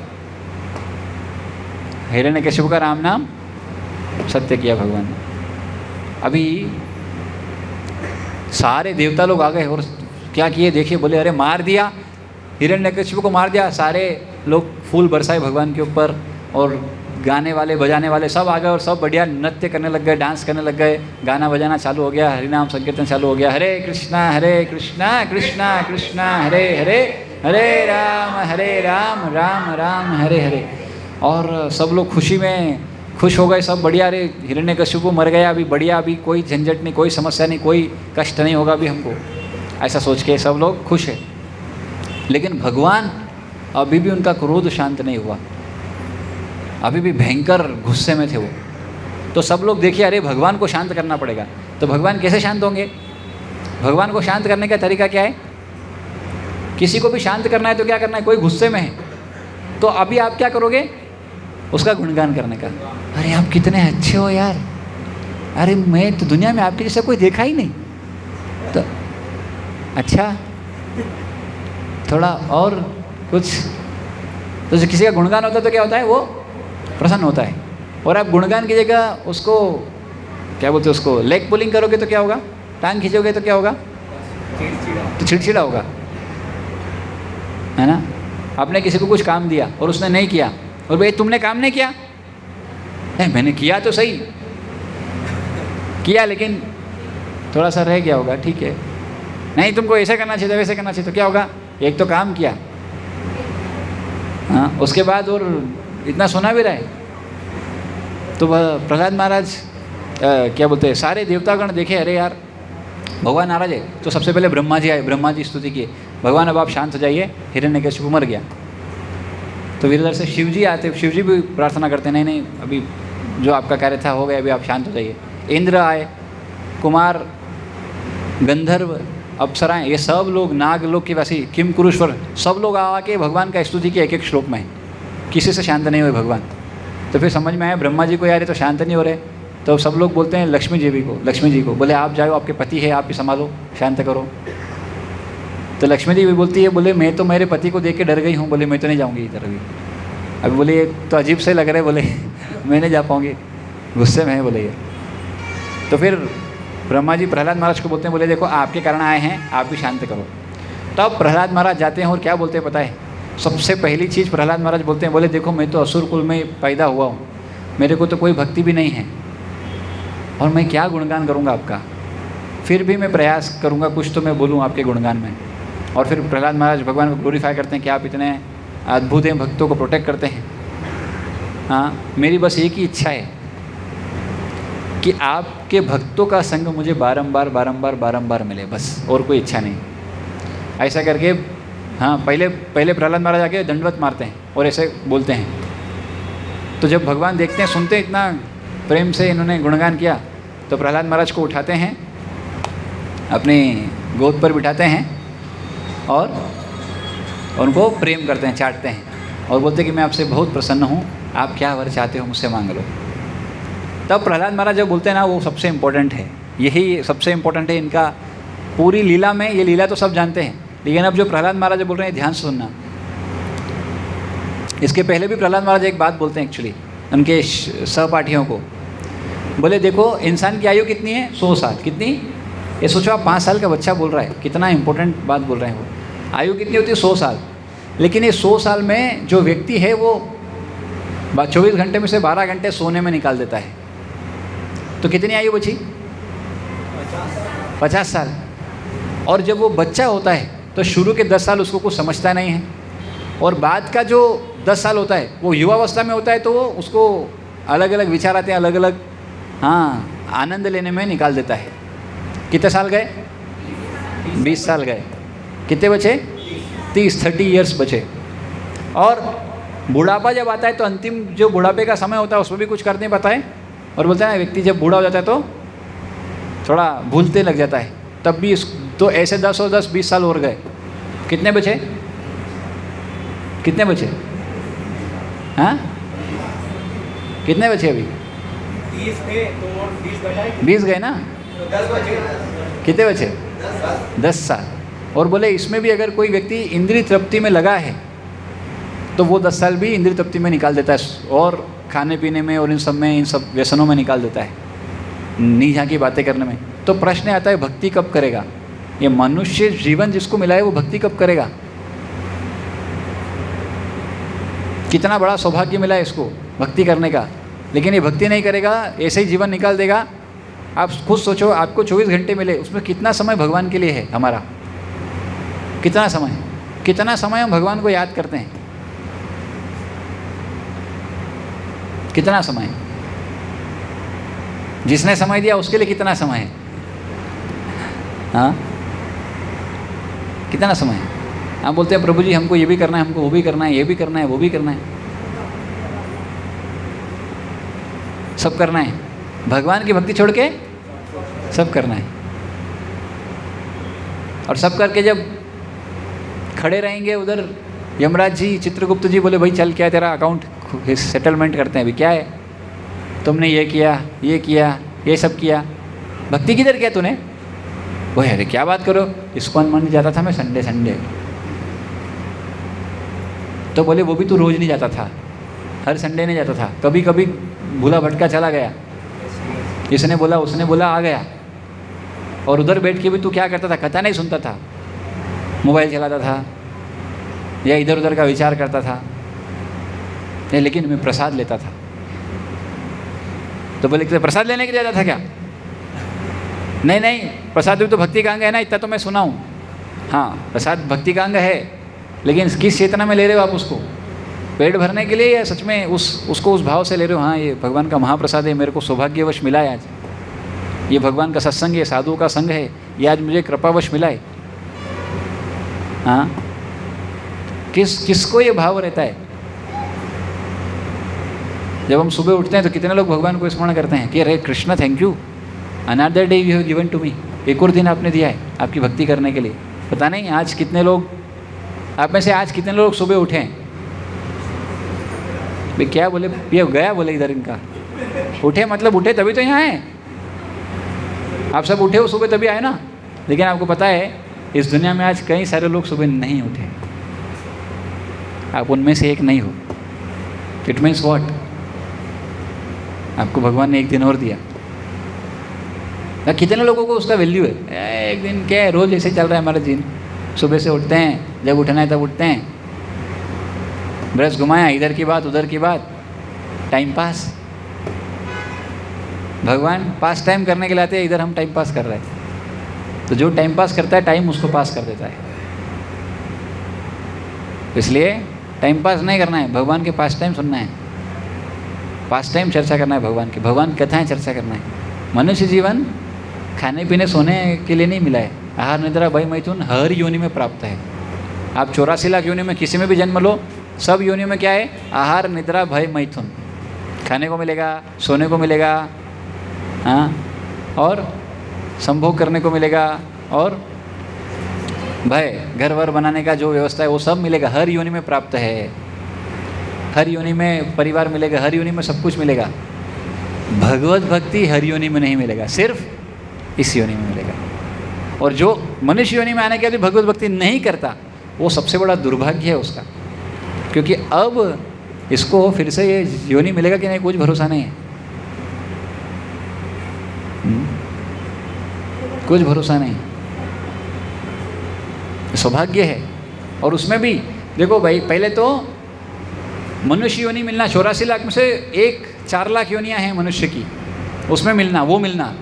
हिरण्यकशिपु का राम नाम सत्य किया भगवान ने। अभी सारे देवता लोग आ गए और क्या किए देखिए, बोले अरे मार दिया, हिरण्यकशिपु को मार दिया। सारे लोग फूल बरसाए भगवान के ऊपर, और गाने वाले बजाने वाले सब आ गए और सब बढ़िया नृत्य करने लग गए, डांस करने लग गए, गाना बजाना चालू हो गया, हरिनाम संकीर्तन चालू हो गया। हरे कृष्णा कृष्णा कृष्णा हरे हरे, हरे राम राम राम हरे हरे। और सब लोग खुशी में खुश हो गए, सब बढ़िया। अरे हिरण्यकशिपु मर गया, अभी बढ़िया, अभी कोई झंझट नहीं, कोई समस्या नहीं, कोई कष्ट नहीं होगा अभी हमको, ऐसा सोच के सब लोग खुश है। लेकिन भगवान अभी भी उनका क्रोध शांत नहीं हुआ, अभी भी भयंकर गुस्से में थे वो। तो सब लोग देखिए अरे भगवान को शांत करना पड़ेगा। तो भगवान कैसे शांत होंगे? भगवान को शांत करने का तरीका क्या है? किसी को भी शांत करना है तो क्या करना है? कोई गुस्से में है तो अभी आप क्या करोगे? उसका गुणगान करने का। अरे आप कितने अच्छे हो यार, अरे मैं तो दुनिया में आपके जैसा कोई देखा ही नहीं। तो अच्छा थोड़ा और कुछ, तो जो किसी का गुणगान होता है तो क्या होता है, वो प्रसन्न होता है। और आप गुणगान की जगह उसको क्या बोलते हैं, उसको लेग पुलिंग करोगे तो क्या होगा? टांग खींचोगे तो क्या होगा? चिड़चिड़ा। तो चिड़चिड़ा होगा, है ना। आपने किसी को कुछ काम दिया और उसने नहीं किया, और भाई तुमने काम नहीं किया, मैंने किया तो सही, किया लेकिन थोड़ा सा रह गया होगा, ठीक है, नहीं तुमको ऐसे करना चाहिए, वैसे करना चाहिए, तो क्या होगा? एक तो काम किया, हाँ, उसके बाद और इतना सुना भी रहा है। तो प्रहलाद महाराज क्या बोलते हैं, सारे देवतागण देखे, अरे यार भगवान नाराज है, तो सबसे पहले ब्रह्मा जी आए, ब्रह्मा जी स्तुति किए, भगवान अब आप शांत हो जाइए, हिरण्यकशिपु मर गया। तो वीरधर से शिव जी आते, शिव जी भी प्रार्थना करते, नहीं नहीं अभी जो आपका कार्य था हो गया, अभी आप शांत हो जाइए। इंद्र आए, कुमार, गंधर्व, अप्सराएं, ये सब लोग, नाग लोग के वासी, किम कुरुश्वर, सब लोग आके भगवान का स्तुति किया एक एक श्लोक में, किसी से शांत नहीं हुए भगवान। तो फिर समझ में आया ब्रह्मा जी को यार ये तो शांत नहीं हो रहे, तो सब लोग बोलते हैं लक्ष्मी जी को, बोले आप जाओ, आपके पति है, आप ही संभालो, शांत करो। तो लक्ष्मी जी भी बोलती है, बोले मैं तो मेरे पति को देख के डर गई हूँ, बोले मैं तो नहीं जाऊँगी इधर अभी बोले ये तो अजीब से लग रहा है, बोले मैं नहीं जा पाऊँगी, गुस्से में है बोले ये। तो फिर ब्रह्मा जी प्रहलाद महाराज को बोलते हैं, बोले देखो आपके कारण आए हैं, आप भी शांत करो। तब तो प्रहलाद महाराज जाते हैं और क्या बोलते हैं पता है? सबसे पहली चीज़ प्रहलाद महाराज बोलते हैं, बोले देखो मैं तो असुर कुल में पैदा हुआ हूँ, मेरे को तो कोई भक्ति भी नहीं है, और मैं क्या गुणगान करूँगा आपका, फिर भी मैं प्रयास करूँगा कुछ तो मैं बोलूँ आपके गुणगान में। और फिर प्रहलाद महाराज भगवान को ग्लोरीफाई करते हैं कि आप इतने अद्भुत हैं, भक्तों को प्रोटेक्ट करते हैं। हाँ, मेरी बस एक ही इच्छा है कि आपके भक्तों का संग मुझे बारंबार मिले, बस, और कोई इच्छा नहीं। ऐसा करके हाँ, पहले प्रहलाद महाराज आके दंडवत मारते हैं और ऐसे बोलते हैं। तो जब भगवान देखते हैं, सुनते हैं इतना प्रेम से इन्होंने गुणगान किया, तो प्रहलाद महाराज को उठाते हैं, अपनी गोद पर बिठाते हैं और उनको प्रेम करते हैं, चाटते हैं और बोलते हैं कि मैं आपसे बहुत प्रसन्न हूँ, आप क्या वर चाहते हो मुझसे मांग लो। तब प्रहलाद महाराज जब बोलते हैं ना, वो सबसे इम्पोर्टेंट है, यही सबसे इम्पोर्टेंट है इनका पूरी लीला में। ये लीला तो सब जानते हैं, लेकिन अब जो प्रहलाद महाराज बोल रहे हैं ध्यान से सुनना। इसके पहले भी प्रहलाद महाराज एक बात बोलते हैं एक्चुअली उनके सहपाठियों को, बोले देखो इंसान की आयु कितनी है? 100 साल। कितनी? ये सोचो आप 5 साल का बच्चा बोल रहा है, कितना इंपॉर्टेंट बात बोल रहे हैं वो। आयु कितनी होती है? 100 साल। लेकिन ये 100 साल में जो व्यक्ति है वो 24 घंटे में से 12 घंटे सोने में निकाल देता है, तो कितनी आयु बची? 50 साल। और जब वो बच्चा होता है तो शुरू के 10 साल उसको कुछ समझता नहीं है, और बाद का जो 10 साल होता है वो युवावस्था में होता है, तो वो उसको अलग अलग विचार आते हैं, अलग अलग आनंद लेने में निकाल देता है। कितने साल गए? 20 साल गए। कितने बचे? 30 ईयर्स बचे। और बुढ़ापा जब आता है तो अंतिम जो बुढ़ापे का समय होता है उसमें भी कुछ कर नहीं पाता है, और बोलते हैं ना व्यक्ति जब बूढ़ा हो जाता है तो थोड़ा भूलते लग जाता है, तब भी तो ऐसे 10 और 10 20 साल और गए। कितने बचे? कितने बचे? हाँ, कितने बचे अभी? 30 थे तो 20 बचाए, 20 गए ना, तो 10 बचे। कितने बचे? 10 साल। और बोले इसमें भी अगर कोई व्यक्ति इंद्रिय तृप्ति में लगा है तो वो 10 साल भी इंद्रिय तृप्ति में निकाल देता है, और खाने पीने में और इन सब व्यसनों में निकाल देता है, नीचा की बातें करने में। तो प्रश्न आता है भक्ति कब करेगा? ये मनुष्य जीवन जिसको मिला है वो भक्ति कब करेगा? कितना बड़ा सौभाग्य मिला है इसको भक्ति करने का, लेकिन ये भक्ति नहीं करेगा, ऐसे ही जीवन निकाल देगा। आप खुद सोचो, आपको 24 घंटे मिले, उसमें कितना समय भगवान के लिए है हमारा? कितना समय हम भगवान को याद करते हैं? कितना समय? जिसने समय दिया उसके लिए कितना समय है? हाँ, कितना समय है? आप बोलते हैं प्रभु जी हमको ये भी करना है, हमको वो भी करना है, ये भी करना है, वो भी करना है, सब करना है। भगवान की भक्ति छोड़ के सब करना है। और सब करके जब खड़े रहेंगे उधर, यमराज जी, चित्रगुप्त जी बोले भाई चल, क्या तेरा अकाउंट सेटलमेंट करते हैं, अभी क्या है, तुमने ये किया, ये सब किया, भक्ति किधर किया तूने? वो अरे क्या बात करो, इस्कॉन मन जाता था मैं संडे। तो बोले वो भी तू रोज़ नहीं जाता था, हर संडे नहीं जाता था, कभी कभी भूला भटका चला गया, इसने बोला उसने बोला आ गया, और उधर बैठ के भी तू क्या करता था? कथा नहीं सुनता था, मोबाइल चलाता था या इधर उधर का विचार करता था, लेकिन मैं प्रसाद लेता था। तो बोले प्रसाद लेने के लिए जाता था क्या? नहीं नहीं, प्रसाद भी तो भक्ति का अंग है ना, इतना तो मैं सुना हूँ। हाँ, प्रसाद भक्ति का अंग है, लेकिन किस चेतना में ले रहे हो आप उसको? पेट भरने के लिए या सच में उसको उस भाव से ले रहे हो? हाँ, ये भगवान का महाप्रसाद है, मेरे को सौभाग्यवश मिला है आज, ये भगवान का सत्संग है, साधु का संग है, ये आज मुझे कृपावश मिला है। हाँ, किसको ये भाव रहता है? जब हम सुबह उठते हैं तो कितने लोग भगवान को स्मरण करते हैं कि अरे Krishna thank you, another day you have given to me, एक और दिन आपने दिया है आपकी भक्ति करने के लिए। पता नहीं आज कितने लोग, आप में से आज कितने लोग सुबह उठे हैं? भाई क्या बोले, ये गया बोले इधर इनका, उठे मतलब उठे तभी तो यहाँ आए। आप सब उठे हो सुबह तभी आए ना, लेकिन आपको पता है इस दुनिया में आज कई सारे लोग सुबह नहीं उठे, आप उनमें से एक नहीं हो। It means what? आपको भगवान ने एक दिन और दिया। कितने लोगों को उसका वैल्यू है? एक दिन क्या है, रोज ऐसे चल रहा है हमारा दिन, सुबह से उठते हैं, जब उठना है तब उठते हैं, ब्रश घुमाया, इधर की बात उधर की बात, टाइम पास। भगवान पास टाइम करने के लिए आते हैं, इधर हम टाइम पास कर रहे हैं। तो जो टाइम पास करता है टाइम उसको पास कर देता है। इसलिए टाइम पास नहीं करना है, भगवान के पास टाइम सुनना है, पास टाइम चर्चा करना है भगवान की, भगवान कथाएं चर्चा करना है। मनुष्य जीवन खाने पीने सोने के लिए नहीं मिला है। आहार निद्रा भय मैथुन हर योनि में प्राप्त है। आप 84 लाख योनि में किसी में भी जन्म लो, सब योनि में क्या है? आहार निद्रा भय मैथुन, खाने को मिलेगा, सोने को मिलेगा, हाँ, और संभोग करने को मिलेगा, और भय घर वर बनाने का जो व्यवस्था है वो सब मिलेगा, हर योनि में प्राप्त है। हर योनि में परिवार मिलेगा, हर योनि में सब कुछ मिलेगा। भगवत भक्ति हर योनि में नहीं मिलेगा, सिर्फ इस योनि में मिलेगा। और जो मनुष्य योनि में आने के बाद भगवत भक्ति नहीं करता, वो सबसे बड़ा दुर्भाग्य है उसका, क्योंकि अब इसको फिर से ये योनि मिलेगा कि नहीं कुछ भरोसा नहीं है। कुछ भरोसा नहीं, सौभाग्य है। और उसमें भी देखो भाई, पहले तो मनुष्य योनि मिलना 84 लाख में से 4 लाख योनियाँ हैं मनुष्य की, उसमें मिलना, वो मिलना,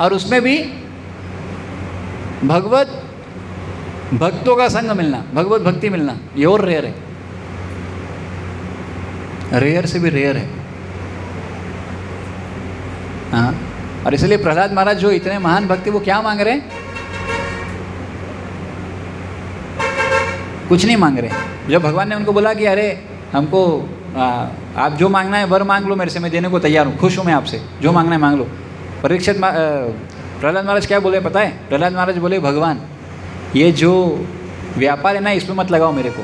और उसमें भी भगवत भक्तों का संग मिलना, भगवत भक्ति मिलना, ये और रेयर है, रेयर से भी रेयर है। हाँ, और इसलिए प्रहलाद महाराज जो इतने महान भक्ति, वो क्या मांग रहे हैं? कुछ नहीं मांग रहे। जब भगवान ने उनको बोला कि अरे हमको आप जो मांगना है वर मांग लो मेरे से, मैं देने को तैयार हूँ, खुश हूँ मैं आपसे, जो मांगना है मांग लो। परीक्षित प्रहलाद महाराज क्या बोले पता है? प्रहलाद महाराज बोले भगवान ये जो व्यापार है ना, इसमें मत लगाओ मेरे को,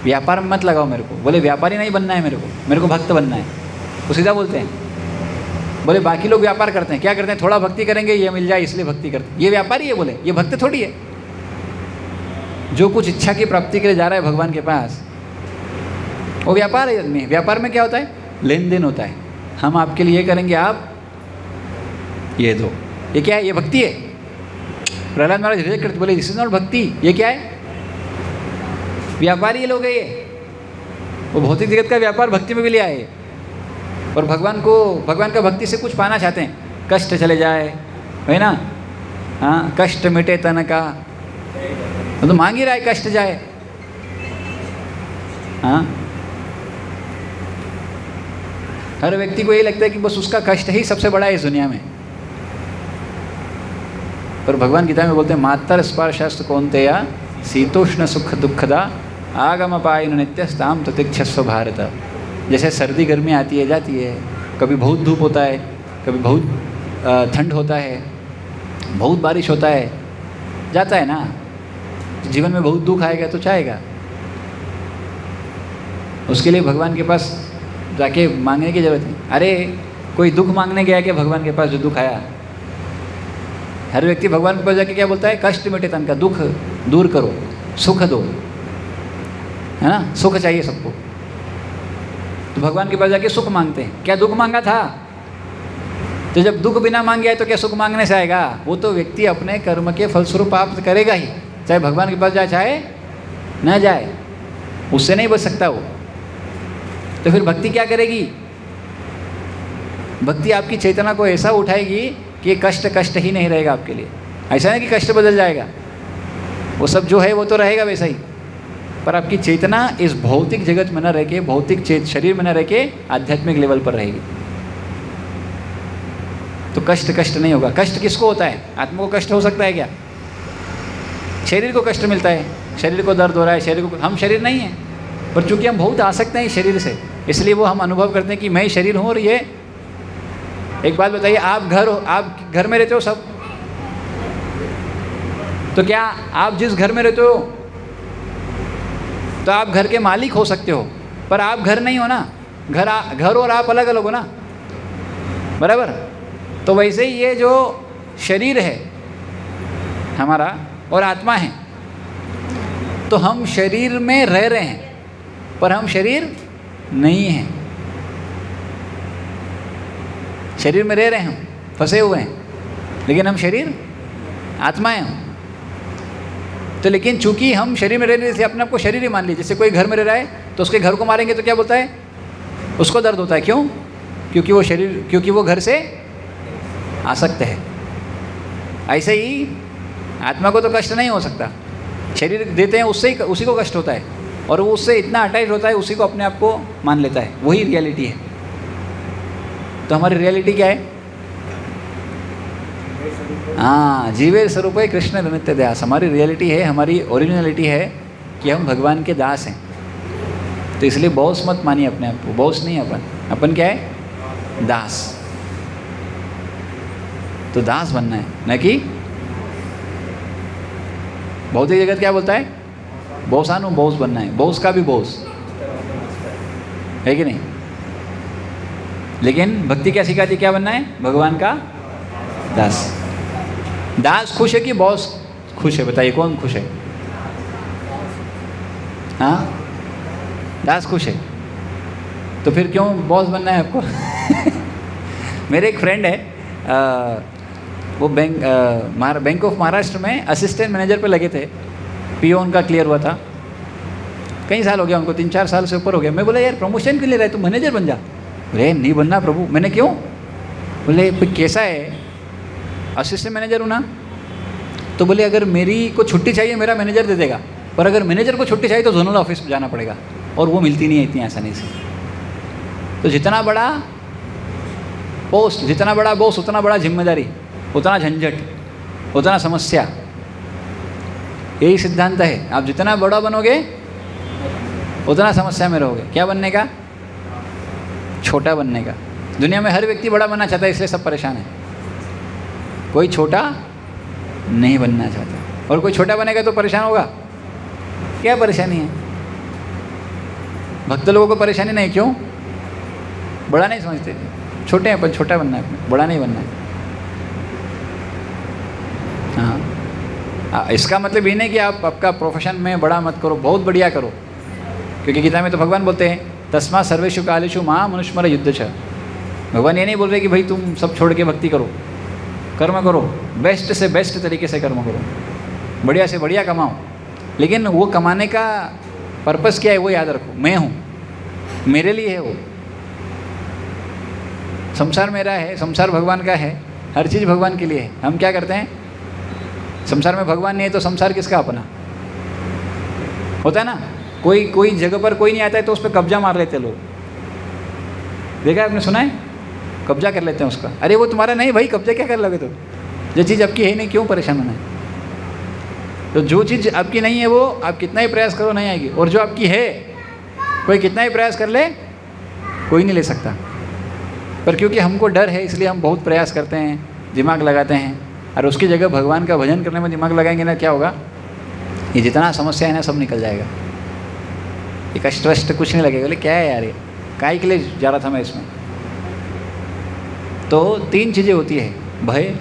व्यापार में मत लगाओ मेरे को। बोले व्यापारी नहीं बनना है मेरे को भक्त बनना है। वो सीधा बोलते हैं। बोले बाकी लोग व्यापार करते हैं, क्या करते हैं? थोड़ा भक्ति करेंगे, ये मिल जाए इसलिए भक्ति करते हैं। ये व्यापारी है, बोले ये भक्त थोड़ी है। जो कुछ इच्छा की प्राप्ति के लिए जा रहा है भगवान के पास, वो व्यापार है आदमी। व्यापार में क्या होता है? लेन देन होता है। हम आपके लिए ये करेंगे, आप ये दो। ये क्या है? ये भक्ति है। प्रहलाद महाराज रिजेक्ट करते, बोले दिस इज नॉट भक्ति। ये क्या है? व्यापारी लोग है ये। वो भौतिक जगत का व्यापार भक्ति में भी ले आए, और भगवान का भक्ति से कुछ पाना चाहते हैं, कष्ट चले जाए, है ना? हाँ, कष्ट मिटे तन का, तो मांग ही रहा है कष्ट जाए। हाँ, हर व्यक्ति को ये लगता है कि बस उसका कष्ट ही सबसे बड़ा है इस दुनिया में। पर भगवान गीता में बोलते हैं मातर स्पर्शस्त कौन्तेया शीतोष्ण सुख दुखदा आगम पायन नित्यस्ताम ततिक्षस्व भारत। जैसे सर्दी गर्मी आती है जाती है, कभी बहुत धूप होता है, कभी बहुत ठंड होता है, बहुत बारिश होता है, जाता है ना। जीवन में बहुत दुख आएगा तो चाहेगा, उसके लिए भगवान के पास जाके मांगने की जरूरत नहीं। अरे कोई दुख मांगने गया क्या भगवान के पास जो दुख आया? हर व्यक्ति भगवान के पास जाके क्या बोलता है? कष्ट मिटे तन का, दुख दूर करो, सुख दो, है ना? सुख चाहिए सबको, तो भगवान के पास जाके सुख मांगते हैं। क्या दुख मांगा था? तो जब दुख बिना मांगे आए तो क्या सुख मांगने से आएगा? वो तो व्यक्ति अपने कर्म के फलस्वरूप प्राप्त करेगा ही, चाहे भगवान के पास जाए चाहे न जाए, उससे नहीं बच सकता वो। तो फिर भक्ति क्या करेगी? भक्ति आपकी चेतना को ऐसा उठाएगी कि कष्ट कष्ट ही नहीं रहेगा आपके लिए। ऐसा नहीं कि कष्ट बदल जाएगा, वो सब जो है वो तो रहेगा वैसा ही, पर आपकी चेतना इस भौतिक जगत में न रह के, भौतिक शरीर में न रह के आध्यात्मिक लेवल पर रहेगी। तो कष्ट कष्ट नहीं होगा। कष्ट किसको होता है? आत्मा को कष्ट हो सकता है क्या? शरीर को कष्ट मिलता है, शरीर को दर्द हो रहा है, शरीर को, हम शरीर नहीं हैं, पर चूंकि हम बहुत आसक्त हैं शरीर से, इसलिए वो हम अनुभव करते हैं कि मैं शरीर हूँ। और ये एक बात बताइए, आप घर हो, आप घर में रहते हो सब, तो क्या आप जिस घर में रहते हो तो आप घर के मालिक हो सकते हो, पर आप घर नहीं हो ना। घर और आप अलग अलग हो ना, बराबर? तो वैसे ही ये जो शरीर है हमारा और आत्मा है, तो हम शरीर में रह रहे हैं पर हम शरीर नहीं हैं। शरीर में रह रहे हैं, हम फंसे हुए हैं, लेकिन हम शरीर आत्माएं हैं। तो लेकिन चूंकि हम शरीर में रह रहे थे, अपने आप को शरीर ही मान लीजिए। जैसे कोई घर में रह रहा है तो उसके घर को मारेंगे तो क्या बोलता है? उसको दर्द होता है। क्यों? क्योंकि वो घर से आसक्त है। ऐसे ही आत्मा को तो कष्ट नहीं हो सकता, शरीर देते हैं उससे ही उसी को कष्ट होता है, और वो उससे इतना अटैच होता है, उसी को अपने आप को मान लेता है। वही रियलिटी है। तो हमारी रियलिटी क्या है? हाँ, जीवे स्वरूप है कृष्ण नित्य दास। हमारी रियलिटी है, हमारी ओरिजिनलिटी है कि हम भगवान के दास हैं। तो इसलिए बॉस मत मानिए अपने आप को। बॉस नहीं अपन क्या है? दास। तो दास बनना है, न कि भौतिक जगत क्या बोलता है? बॉसानु बॉस बनना है, बॉस का भी बॉस है कि नहीं? लेकिन भक्ति क्या सिखाती? क्या बनना है? भगवान का दास। दास खुश है कि बॉस खुश है? बताइए कौन खुश है? हाँ, दास खुश है। तो फिर क्यों बॉस बनना है आपको? मेरे एक फ्रेंड है, वो बैंक ऑफ महाराष्ट्र में असिस्टेंट मैनेजर पे लगे थे। पीओ उनका क्लियर हुआ था, कई साल हो गया उनको, 3-4 साल से ऊपर हो गया। मैं बोला यार प्रमोशन के लिए रहे, तू मैनेजर बन जा। अरे नहीं बनना प्रभु। मैंने क्यों? बोले कैसा है, असिस्टेंट मैनेजर हूँ ना। तो बोले अगर मेरी को छुट्टी चाहिए मेरा मैनेजर दे देगा, पर अगर मैनेजर को छुट्टी चाहिए तो जोनल ऑफिस जाना पड़ेगा, और वो मिलती नहीं है इतनी आसानी से। तो जितना बड़ा पोस्ट, जितना बड़ा बॉस, उतना बड़ा जिम्मेदारी, उतना झंझट, उतना समस्या। यही सिद्धांत है। आप जितना बड़ा बनोगे उतना समस्या में रहोगे। क्या बनने का? छोटा बनने का। दुनिया में हर व्यक्ति बड़ा बनना चाहता है, इसलिए सब परेशान है। कोई छोटा नहीं बनना चाहता, और कोई छोटा बनेगा तो परेशान होगा। क्या परेशानी है? भक्त लोगों को परेशानी नहीं। क्यों? बड़ा नहीं समझते, छोटे हैं, पर छोटा बनना है, बड़ा नहीं बनना है। हाँ, इसका मतलब ये नहीं कि आप आपका प्रोफेशन में बड़ा मत करो, बहुत बढ़िया करो, क्योंकि गीता में तो भगवान बोलते हैं तस्मा सर्वेषु कालेषु मां मनुष्मर युद्ध छ। भगवान ये नहीं बोल रहे कि भाई तुम सब छोड़ के भक्ति करो, कर्म करो, बेस्ट से बेस्ट तरीके से कर्म करो, बढ़िया से बढ़िया कमाओ, लेकिन वो कमाने का पर्पस क्या है वो याद रखो। मैं हूँ, मेरे लिए है वो। संसार मेरा है, संसार भगवान का है, हर चीज़ भगवान के लिए है। हम क्या करते हैं? संसार में भगवान नहीं है तो संसार किसका अपना? होता है ना, कोई जगह पर कोई नहीं आता है तो उस पर कब्जा मार लेते लोग। देखा है आपने, सुना है? कब्जा कर लेते हैं उसका। अरे वो तुम्हारा नहीं भाई, कब्जा क्या कर लोगे तुम? जो चीज़ आपकी है नहीं, क्यों परेशान होना है? तो जो चीज़ आपकी नहीं है वो आप कितना ही प्रयास करो नहीं आएगी, और जो आपकी है कोई कितना ही प्रयास कर ले कोई नहीं ले सकता। पर क्योंकि हमको डर है इसलिए हम बहुत प्रयास करते हैं, दिमाग लगाते हैं, और उसकी जगह भगवान का भजन करने में दिमाग लगाएंगे ना, क्या होगा? ये जितना समस्या है ना सब निकल जाएगा। ये कष्ट वष्ट कुछ नहीं लगेगा। बोले क्या है यार, ये काहे के लिए जा रहा था मैं इसमें? तो 3 चीज़ें होती है, भय,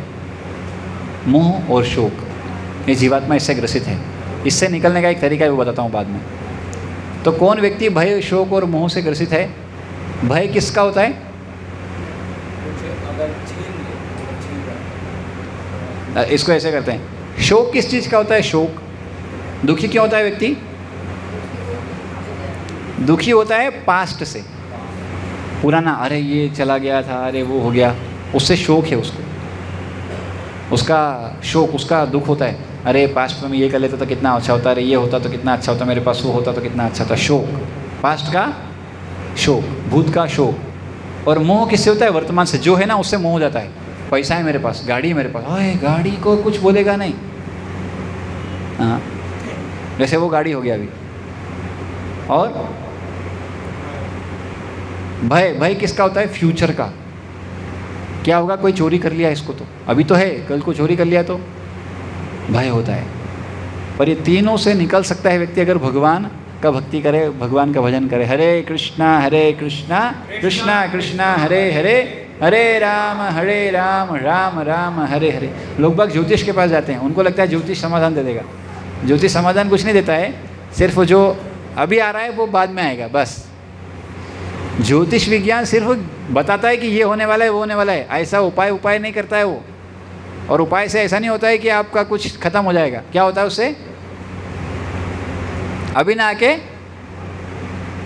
मोह और शोक। ये जीवात्मा इससे ग्रसित है। इससे निकलने का एक तरीका भी बताता हूँ बाद में। तो कौन व्यक्ति भय, शोक और मोह से ग्रसित है? भय किसका होता है? मुझे अगर छीन इसको ऐसे करते हैं। शोक किस चीज़ का होता है? शोक, दुखी क्यों होता है व्यक्ति? दुखी होता है पास्ट से, पुराना, अरे ये चला गया था, अरे वो हो गया, उससे शोक है उसको, उसका शोक, उसका दुख होता है। अरे पास्ट में मैं ये कर लेता तो कितना अच्छा होता, अरे ये होता तो कितना अच्छा होता, मेरे पास वो होता तो कितना अच्छा था। शोक, पास्ट का शोक, भूत का शोक। और मोह किससे होता है? वर्तमान से, जो है ना उससे मोह हो जाता है। पैसा है मेरे पास, गाड़ी है मेरे पास, अरे गाड़ी को कुछ बोलेगा नहीं, हाँ, जैसे वो गाड़ी हो गया अभी। और भय, भय किसका होता है? फ्यूचर का, क्या होगा, कोई चोरी कर लिया इसको तो, अभी तो है, कल को चोरी कर लिया तो भय होता है। पर ये तीनों से निकल सकता है व्यक्ति अगर भगवान का भक्ति करे, भगवान का भजन करे। हरे कृष्णा कृष्णा कृष्णा हरे हरे, हरे राम राम राम हरे हरे। लोग बाग ज्योतिष के पास जाते हैं, उनको लगता है ज्योतिष समाधान दे देगा। ज्योतिष समाधान कुछ नहीं देता है, सिर्फ जो अभी आ रहा है वो बाद में आएगा, बस। ज्योतिष विज्ञान सिर्फ बताता है कि ये होने वाला है, वो होने वाला है, ऐसा उपाय नहीं करता है वो। और उपाय से ऐसा नहीं होता है कि आपका कुछ खत्म हो जाएगा। क्या होता है उससे? अभी ना आके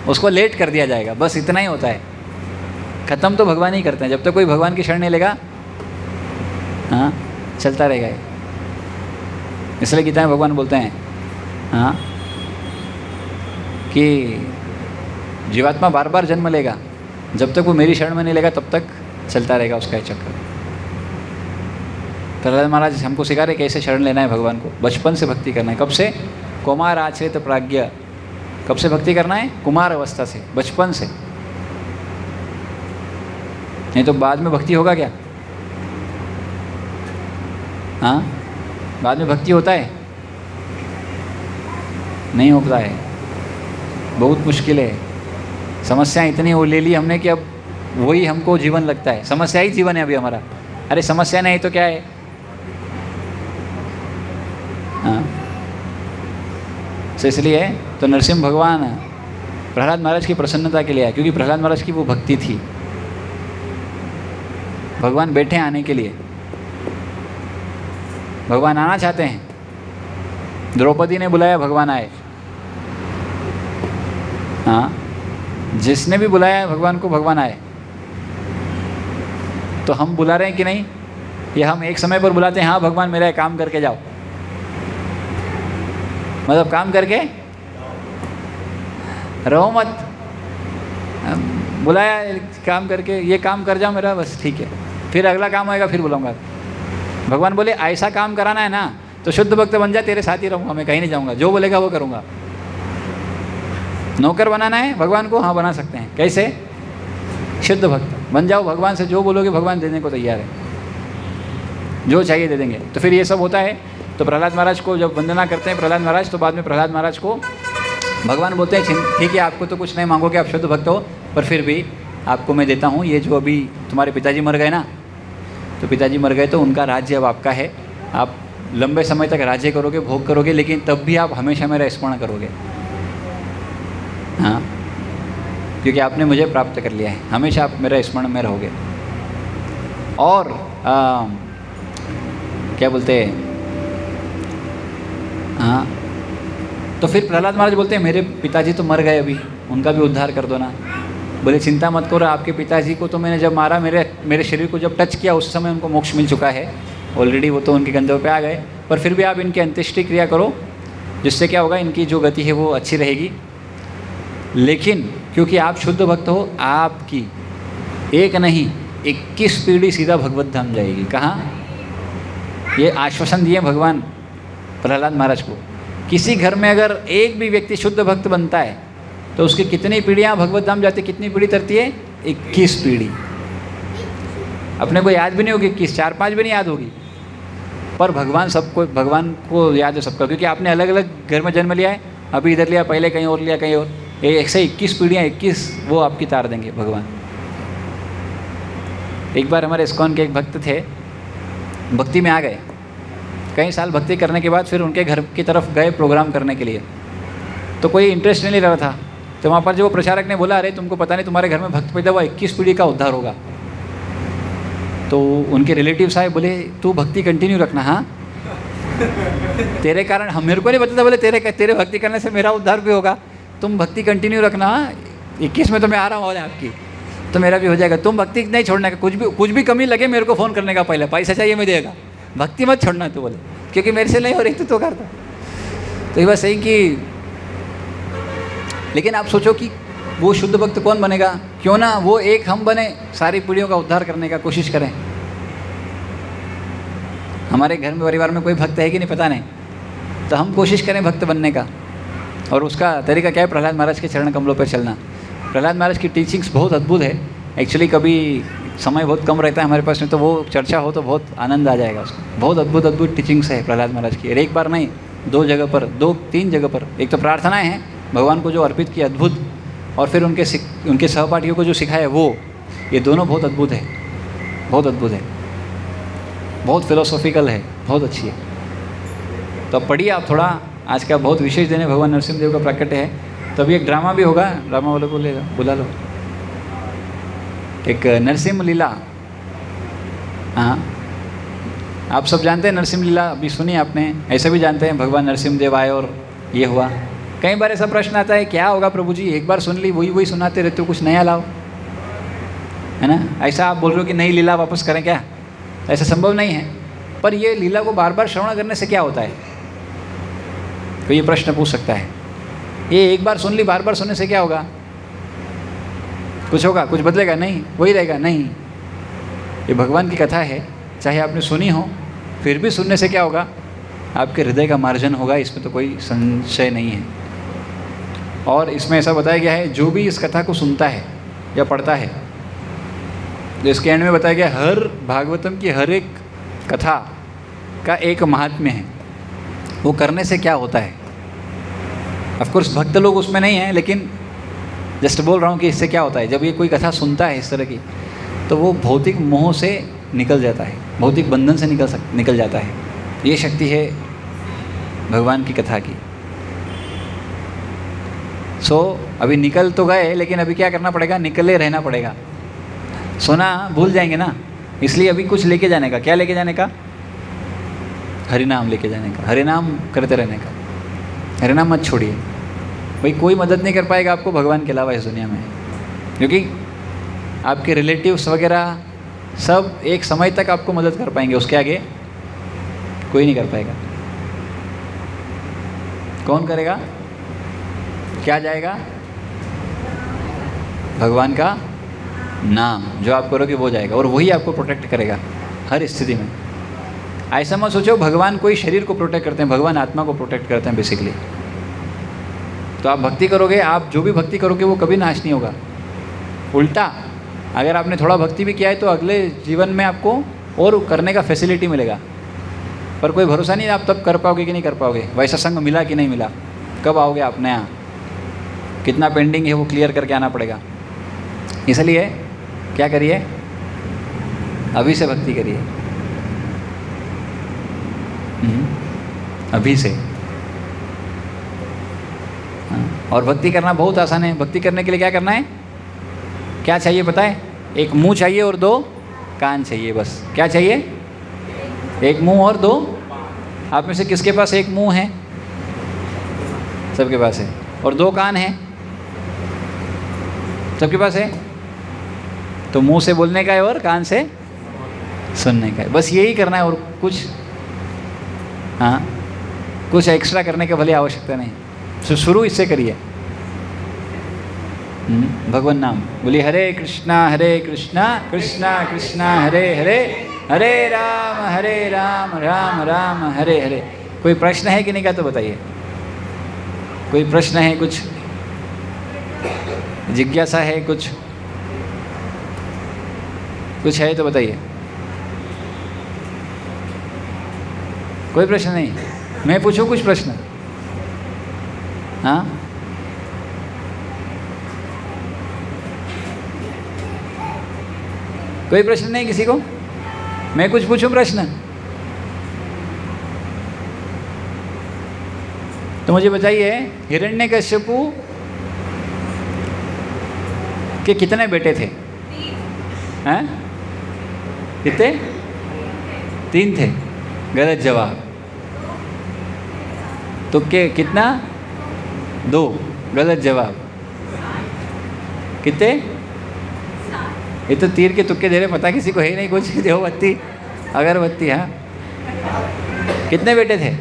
उसको लेट कर दिया जाएगा, बस इतना ही होता है। खत्म तो भगवान ही करते हैं। जब तक कोई भगवान की शरण नहीं लेगा, हाँ, चलता रहेगा ये। इसलिए गीता में भगवान बोलते हैं, हाँ, कि जीवात्मा बार बार जन्म लेगा, जब तक वो मेरी शरण में नहीं लेगा तब तक चलता रहेगा उसका चक्कर। प्रहलाद महाराज हमको सिखा रहे कैसे शरण लेना है भगवान को। बचपन से भक्ति करना है। कब से? कुमार आश्रित प्राज्ञ। कब से भक्ति करना है? कुमार अवस्था से, बचपन से। नहीं तो बाद में भक्ति होगा क्या? हाँ, बाद में भक्ति होता है? नहीं होता है, बहुत मुश्किल है। समस्याएं इतनी वो ले ली हमने कि अब वही हमको जीवन लगता है। समस्या ही जीवन है अभी हमारा। अरे समस्या नहीं तो क्या है? हाँ, तो इसलिए तो नरसिंह भगवान प्रहलाद महाराज की प्रसन्नता के लिए आए, क्योंकि प्रहलाद महाराज की वो भक्ति थी। भगवान बैठे आने के लिए, भगवान आना चाहते हैं। द्रौपदी ने बुलाया, भगवान आए। हाँ, जिसने भी बुलाया भगवान को, भगवान आए। तो हम बुला रहे हैं कि नहीं? ये हम एक समय पर बुलाते हैं, हाँ भगवान मेरा काम करके जाओ, मतलब काम करके रहो मत। बुलाया काम करके, ये काम कर जाओ मेरा, बस ठीक है, फिर अगला काम आएगा फिर बुलाऊंगा। भगवान बोले ऐसा काम कराना है ना तो शुद्ध भक्त बन जा, तेरे साथ ही रहूँगा, मैं कहीं नहीं जाऊँगा, जो बोलेगा वो करूँगा। नौकर बनाना है भगवान को, हाँ बना सकते हैं। कैसे? शुद्ध भक्त बन जाओ, भगवान से जो बोलोगे भगवान देने को तैयार है, जो चाहिए दे देंगे। तो फिर ये सब होता है। तो प्रहलाद महाराज को जब वंदना करते हैं प्रहलाद महाराज, तो बाद में प्रहलाद महाराज को भगवान बोलते हैं ठीक है, आपको तो कुछ नहीं मांगोगे, आप शुद्ध भक्त हो, पर फिर भी आपको मैं देता हूँ। ये जो अभी तुम्हारे पिताजी मर गए ना, तो पिताजी मर गए तो उनका राज्य अब आपका है। आप लंबे समय तक राज्य करोगे, भोग करोगे, लेकिन तब भी आप हमेशा मेरा स्मरण करोगे। हाँ, क्योंकि आपने मुझे प्राप्त कर लिया है, हमेशा आप मेरा स्मरण में रहोगे। और क्या बोलते हैं, हाँ, तो फिर प्रहलाद महाराज बोलते हैं मेरे पिताजी तो मर गए अभी, उनका भी उद्धार कर दो ना। बोले चिंता मत करो, आपके पिताजी को तो मैंने जब मारा, मेरे शरीर को जब टच किया उस समय उनको मोक्ष मिल चुका है ऑलरेडी, वो तो उनके गंधों पे आ गए। पर फिर भी आप इनकी अंत्येष्टि क्रिया करो, जिससे क्या होगा, इनकी जो गति है वो अच्छी रहेगी। लेकिन क्योंकि आप शुद्ध भक्त हो, आपकी एक नहीं 21 पीढ़ी सीधा भगवत धाम जाएगी। कहाँ? ये आश्वासन दिए भगवान प्रहलाद महाराज को। किसी घर में अगर एक भी व्यक्ति शुद्ध भक्त बनता है तो उसकी कितनी पीढ़ियाँ भगवत धाम जाती, कितनी पीढ़ी तरती है? 21 पीढ़ी। अपने को याद भी नहीं होगी 21, 4-5 भी नहीं याद होगी, पर भगवान को याद है सबका, क्योंकि आपने अलग अलग घर में जन्म लिया है, अभी इधर लिया, पहले कहीं और लिया, कहीं और। ये 121 पीढ़ियाँ, 21 वो आपकी तार देंगे भगवान। एक बार हमारे इस्कॉन के एक भक्त थे, भक्ति में आ गए, कई साल भक्ति करने के बाद फिर उनके घर की तरफ गए प्रोग्राम करने के लिए, तो कोई इंटरेस्ट नहीं ले रहा था। तो वहाँ पर जो प्रचारक ने बोला, अरे तुमको पता नहीं तुम्हारे घर में भक्त पैदा हुआ, 21 पीढ़ी का उद्धार होगा। तो उनके रिलेटिव्स आए, बोले तू भक्ति कंटिन्यू रखना, हाँ तेरे कारण हम, मेरे को नहीं पता था, बोले तेरे भक्ति करने से मेरा उद्धार भी होगा, तुम भक्ति कंटिन्यू रखना, 21 में तो मैं आ रहा हूँ आपकी, तो मेरा भी हो जाएगा, तुम भक्ति नहीं छोड़ने का, कुछ भी कमी लगे मेरे को फ़ोन करने का, पहले पैसा चाहिए मैं देगा, भक्ति मत छोड़ना तू, बोले क्योंकि मेरे से नहीं हो रही तो करता। तो ये बात सही कि, लेकिन आप सोचो कि वो शुद्ध भक्त कौन बनेगा, क्यों ना वो एक हम बने, सारी पीढ़ियों का उद्धार करने का कोशिश करें। हमारे घर में परिवार में कोई भक्त है कि नहीं पता नहीं, तो हम कोशिश करें भक्त बनने का। और उसका तरीका क्या है, प्रहलाद महाराज के चरण कमलों पर चलना। प्रहलाद महाराज की टीचिंग्स बहुत अद्भुत है। एक्चुअली कभी समय बहुत कम रहता है हमारे पास में, तो वो चर्चा हो तो बहुत आनंद आ जाएगा उसको। बहुत अद्भुत टीचिंग्स है प्रहलाद महाराज की, एक बार नहीं 2-3 जगह पर। एक तो प्रार्थनाएं हैं भगवान को जो अर्पित की अद्भुत, और फिर उनके सहपाठियों को जो सिखाया वो, ये दोनों बहुत अद्भुत है, बहुत अद्भुत है, बहुत फिलोसॉफिकल है, बहुत अच्छी है। तो अब पढ़िए आप थोड़ा, आज का बहुत विशेष दिन है, भगवान नरसिंह देव का प्राकट्य है। तो अभी एक ड्रामा भी होगा, ड्रामा वालों को बुला लो, एक नरसिंह लीला। हाँ, आप सब जानते हैं नरसिंह लीला, अभी सुनी आपने, ऐसे भी जानते हैं भगवान नरसिंह देव आए और ये हुआ। कई बार ऐसा प्रश्न आता है, क्या होगा प्रभु जी, एक बार सुन ली वही सुनाते रहते हो, कुछ नया लाओ, है ना। ऐसा आप बोल रहे हो कि नई लीला वापस करें क्या, ऐसा संभव नहीं है। पर ये लीला को बार बार श्रवण करने से क्या होता है, तो ये प्रश्न पूछ सकता है। ये एक बार सुन ली, बार बार सुनने से क्या होगा, कुछ होगा, कुछ बदलेगा नहीं, वही रहेगा नहीं। ये भगवान की कथा है, चाहे आपने सुनी हो, फिर भी सुनने से क्या होगा, आपके हृदय का मार्जन होगा, इसमें तो कोई संशय नहीं है। और इसमें ऐसा बताया गया है, जो भी इस कथा को सुनता है या पढ़ता है, तो इसके एंड में बताया गया, हर भागवतम की हर एक कथा का एक महात्म्य है, वो करने से क्या होता है। ऑफ कोर्स भक्त लोग उसमें नहीं हैं, लेकिन जस्ट बोल रहा हूँ कि इससे क्या होता है। जब ये कोई कथा सुनता है इस तरह की, तो वो भौतिक मोह से निकल जाता है, भौतिक बंधन से निकल जाता है। ये शक्ति है भगवान की कथा की। अभी निकल तो गए, लेकिन अभी क्या करना पड़ेगा, निकले रहना पड़ेगा। सोना भूल जाएंगे ना, इसलिए अभी कुछ लेके जाने का। क्या लेके जाने का, हरिनाम लेके जाने का, हरिनाम करते रहने का। हरिनाम मत छोड़िए भाई, कोई मदद नहीं कर पाएगा आपको भगवान के अलावा इस दुनिया में, क्योंकि आपके रिलेटिव्स वगैरह सब एक समय तक आपको मदद कर पाएंगे, उसके आगे कोई नहीं कर पाएगा। कौन करेगा, क्या जाएगा, भगवान का नाम जो आप करोगे वो जाएगा, और वही आपको प्रोटेक्ट करेगा हर स्थिति में। ऐसा मत सोचो भगवान कोई शरीर को प्रोटेक्ट करते हैं, भगवान आत्मा को प्रोटेक्ट करते हैं बेसिकली। तो आप भक्ति करोगे, आप जो भी भक्ति करोगे वो कभी नाश नहीं होगा। उल्टा, अगर आपने थोड़ा भक्ति भी किया है तो अगले जीवन में आपको और करने का फैसिलिटी मिलेगा। पर कोई भरोसा नहीं आप तब कर पाओगे कि नहीं कर पाओगे, वैसा संग मिला कि नहीं मिला, कब आओगे आप नया, कितना पेंडिंग है वो क्लियर करके आना पड़ेगा। इसलिए क्या करिए, अभी से भक्ति करिए, अभी से। और भक्ति करना बहुत आसान है। भक्ति करने के लिए क्या करना है, क्या चाहिए पता है, एक मुंह चाहिए और 2 कान चाहिए, बस। क्या चाहिए, एक मुंह और 2। आप में से किसके पास एक मुंह है, सबके पास है, और 2 कान हैं, सबके पास है। तो मुंह से बोलने का है और कान से सुनने का है, बस यही करना है, और कुछ कुछ एक्स्ट्रा करने की भले आवश्यकता नहीं। तो शुरू इससे करिए, भगवान नाम बोलिए, हरे कृष्णा कृष्णा कृष्णा हरे हरे, हरे राम राम राम हरे हरे। कोई प्रश्न है कि नहीं का तो बताइए, कोई प्रश्न है, कुछ जिज्ञासा है, कुछ है तो बताइए। कोई प्रश्न नहीं, मैं पूछूं कुछ प्रश्न, हाँ? कोई प्रश्न नहीं किसी को, मैं कुछ पूछूं प्रश्न? तो मुझे बताइए, हिरण्यकश्यपु के कितने बेटे थे? हैं? कितने? 3 थे। गलत जवाब। तो कितना? 2। गलत जवाब। कितने? ये तो तीर के तुक्के दे रहे, पता किसी को है ही नहीं कुछ। देवबत्ती अगरबत्ती। हाँ, कितने बेटे थे?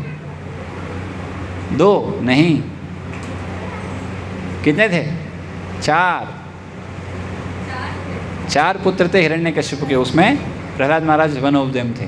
2 नहीं, कितने थे? 4 पुत्र थे हिरण्यकश्यप के, उसमें प्रहलाद महाराज वन ऑफ देम थे।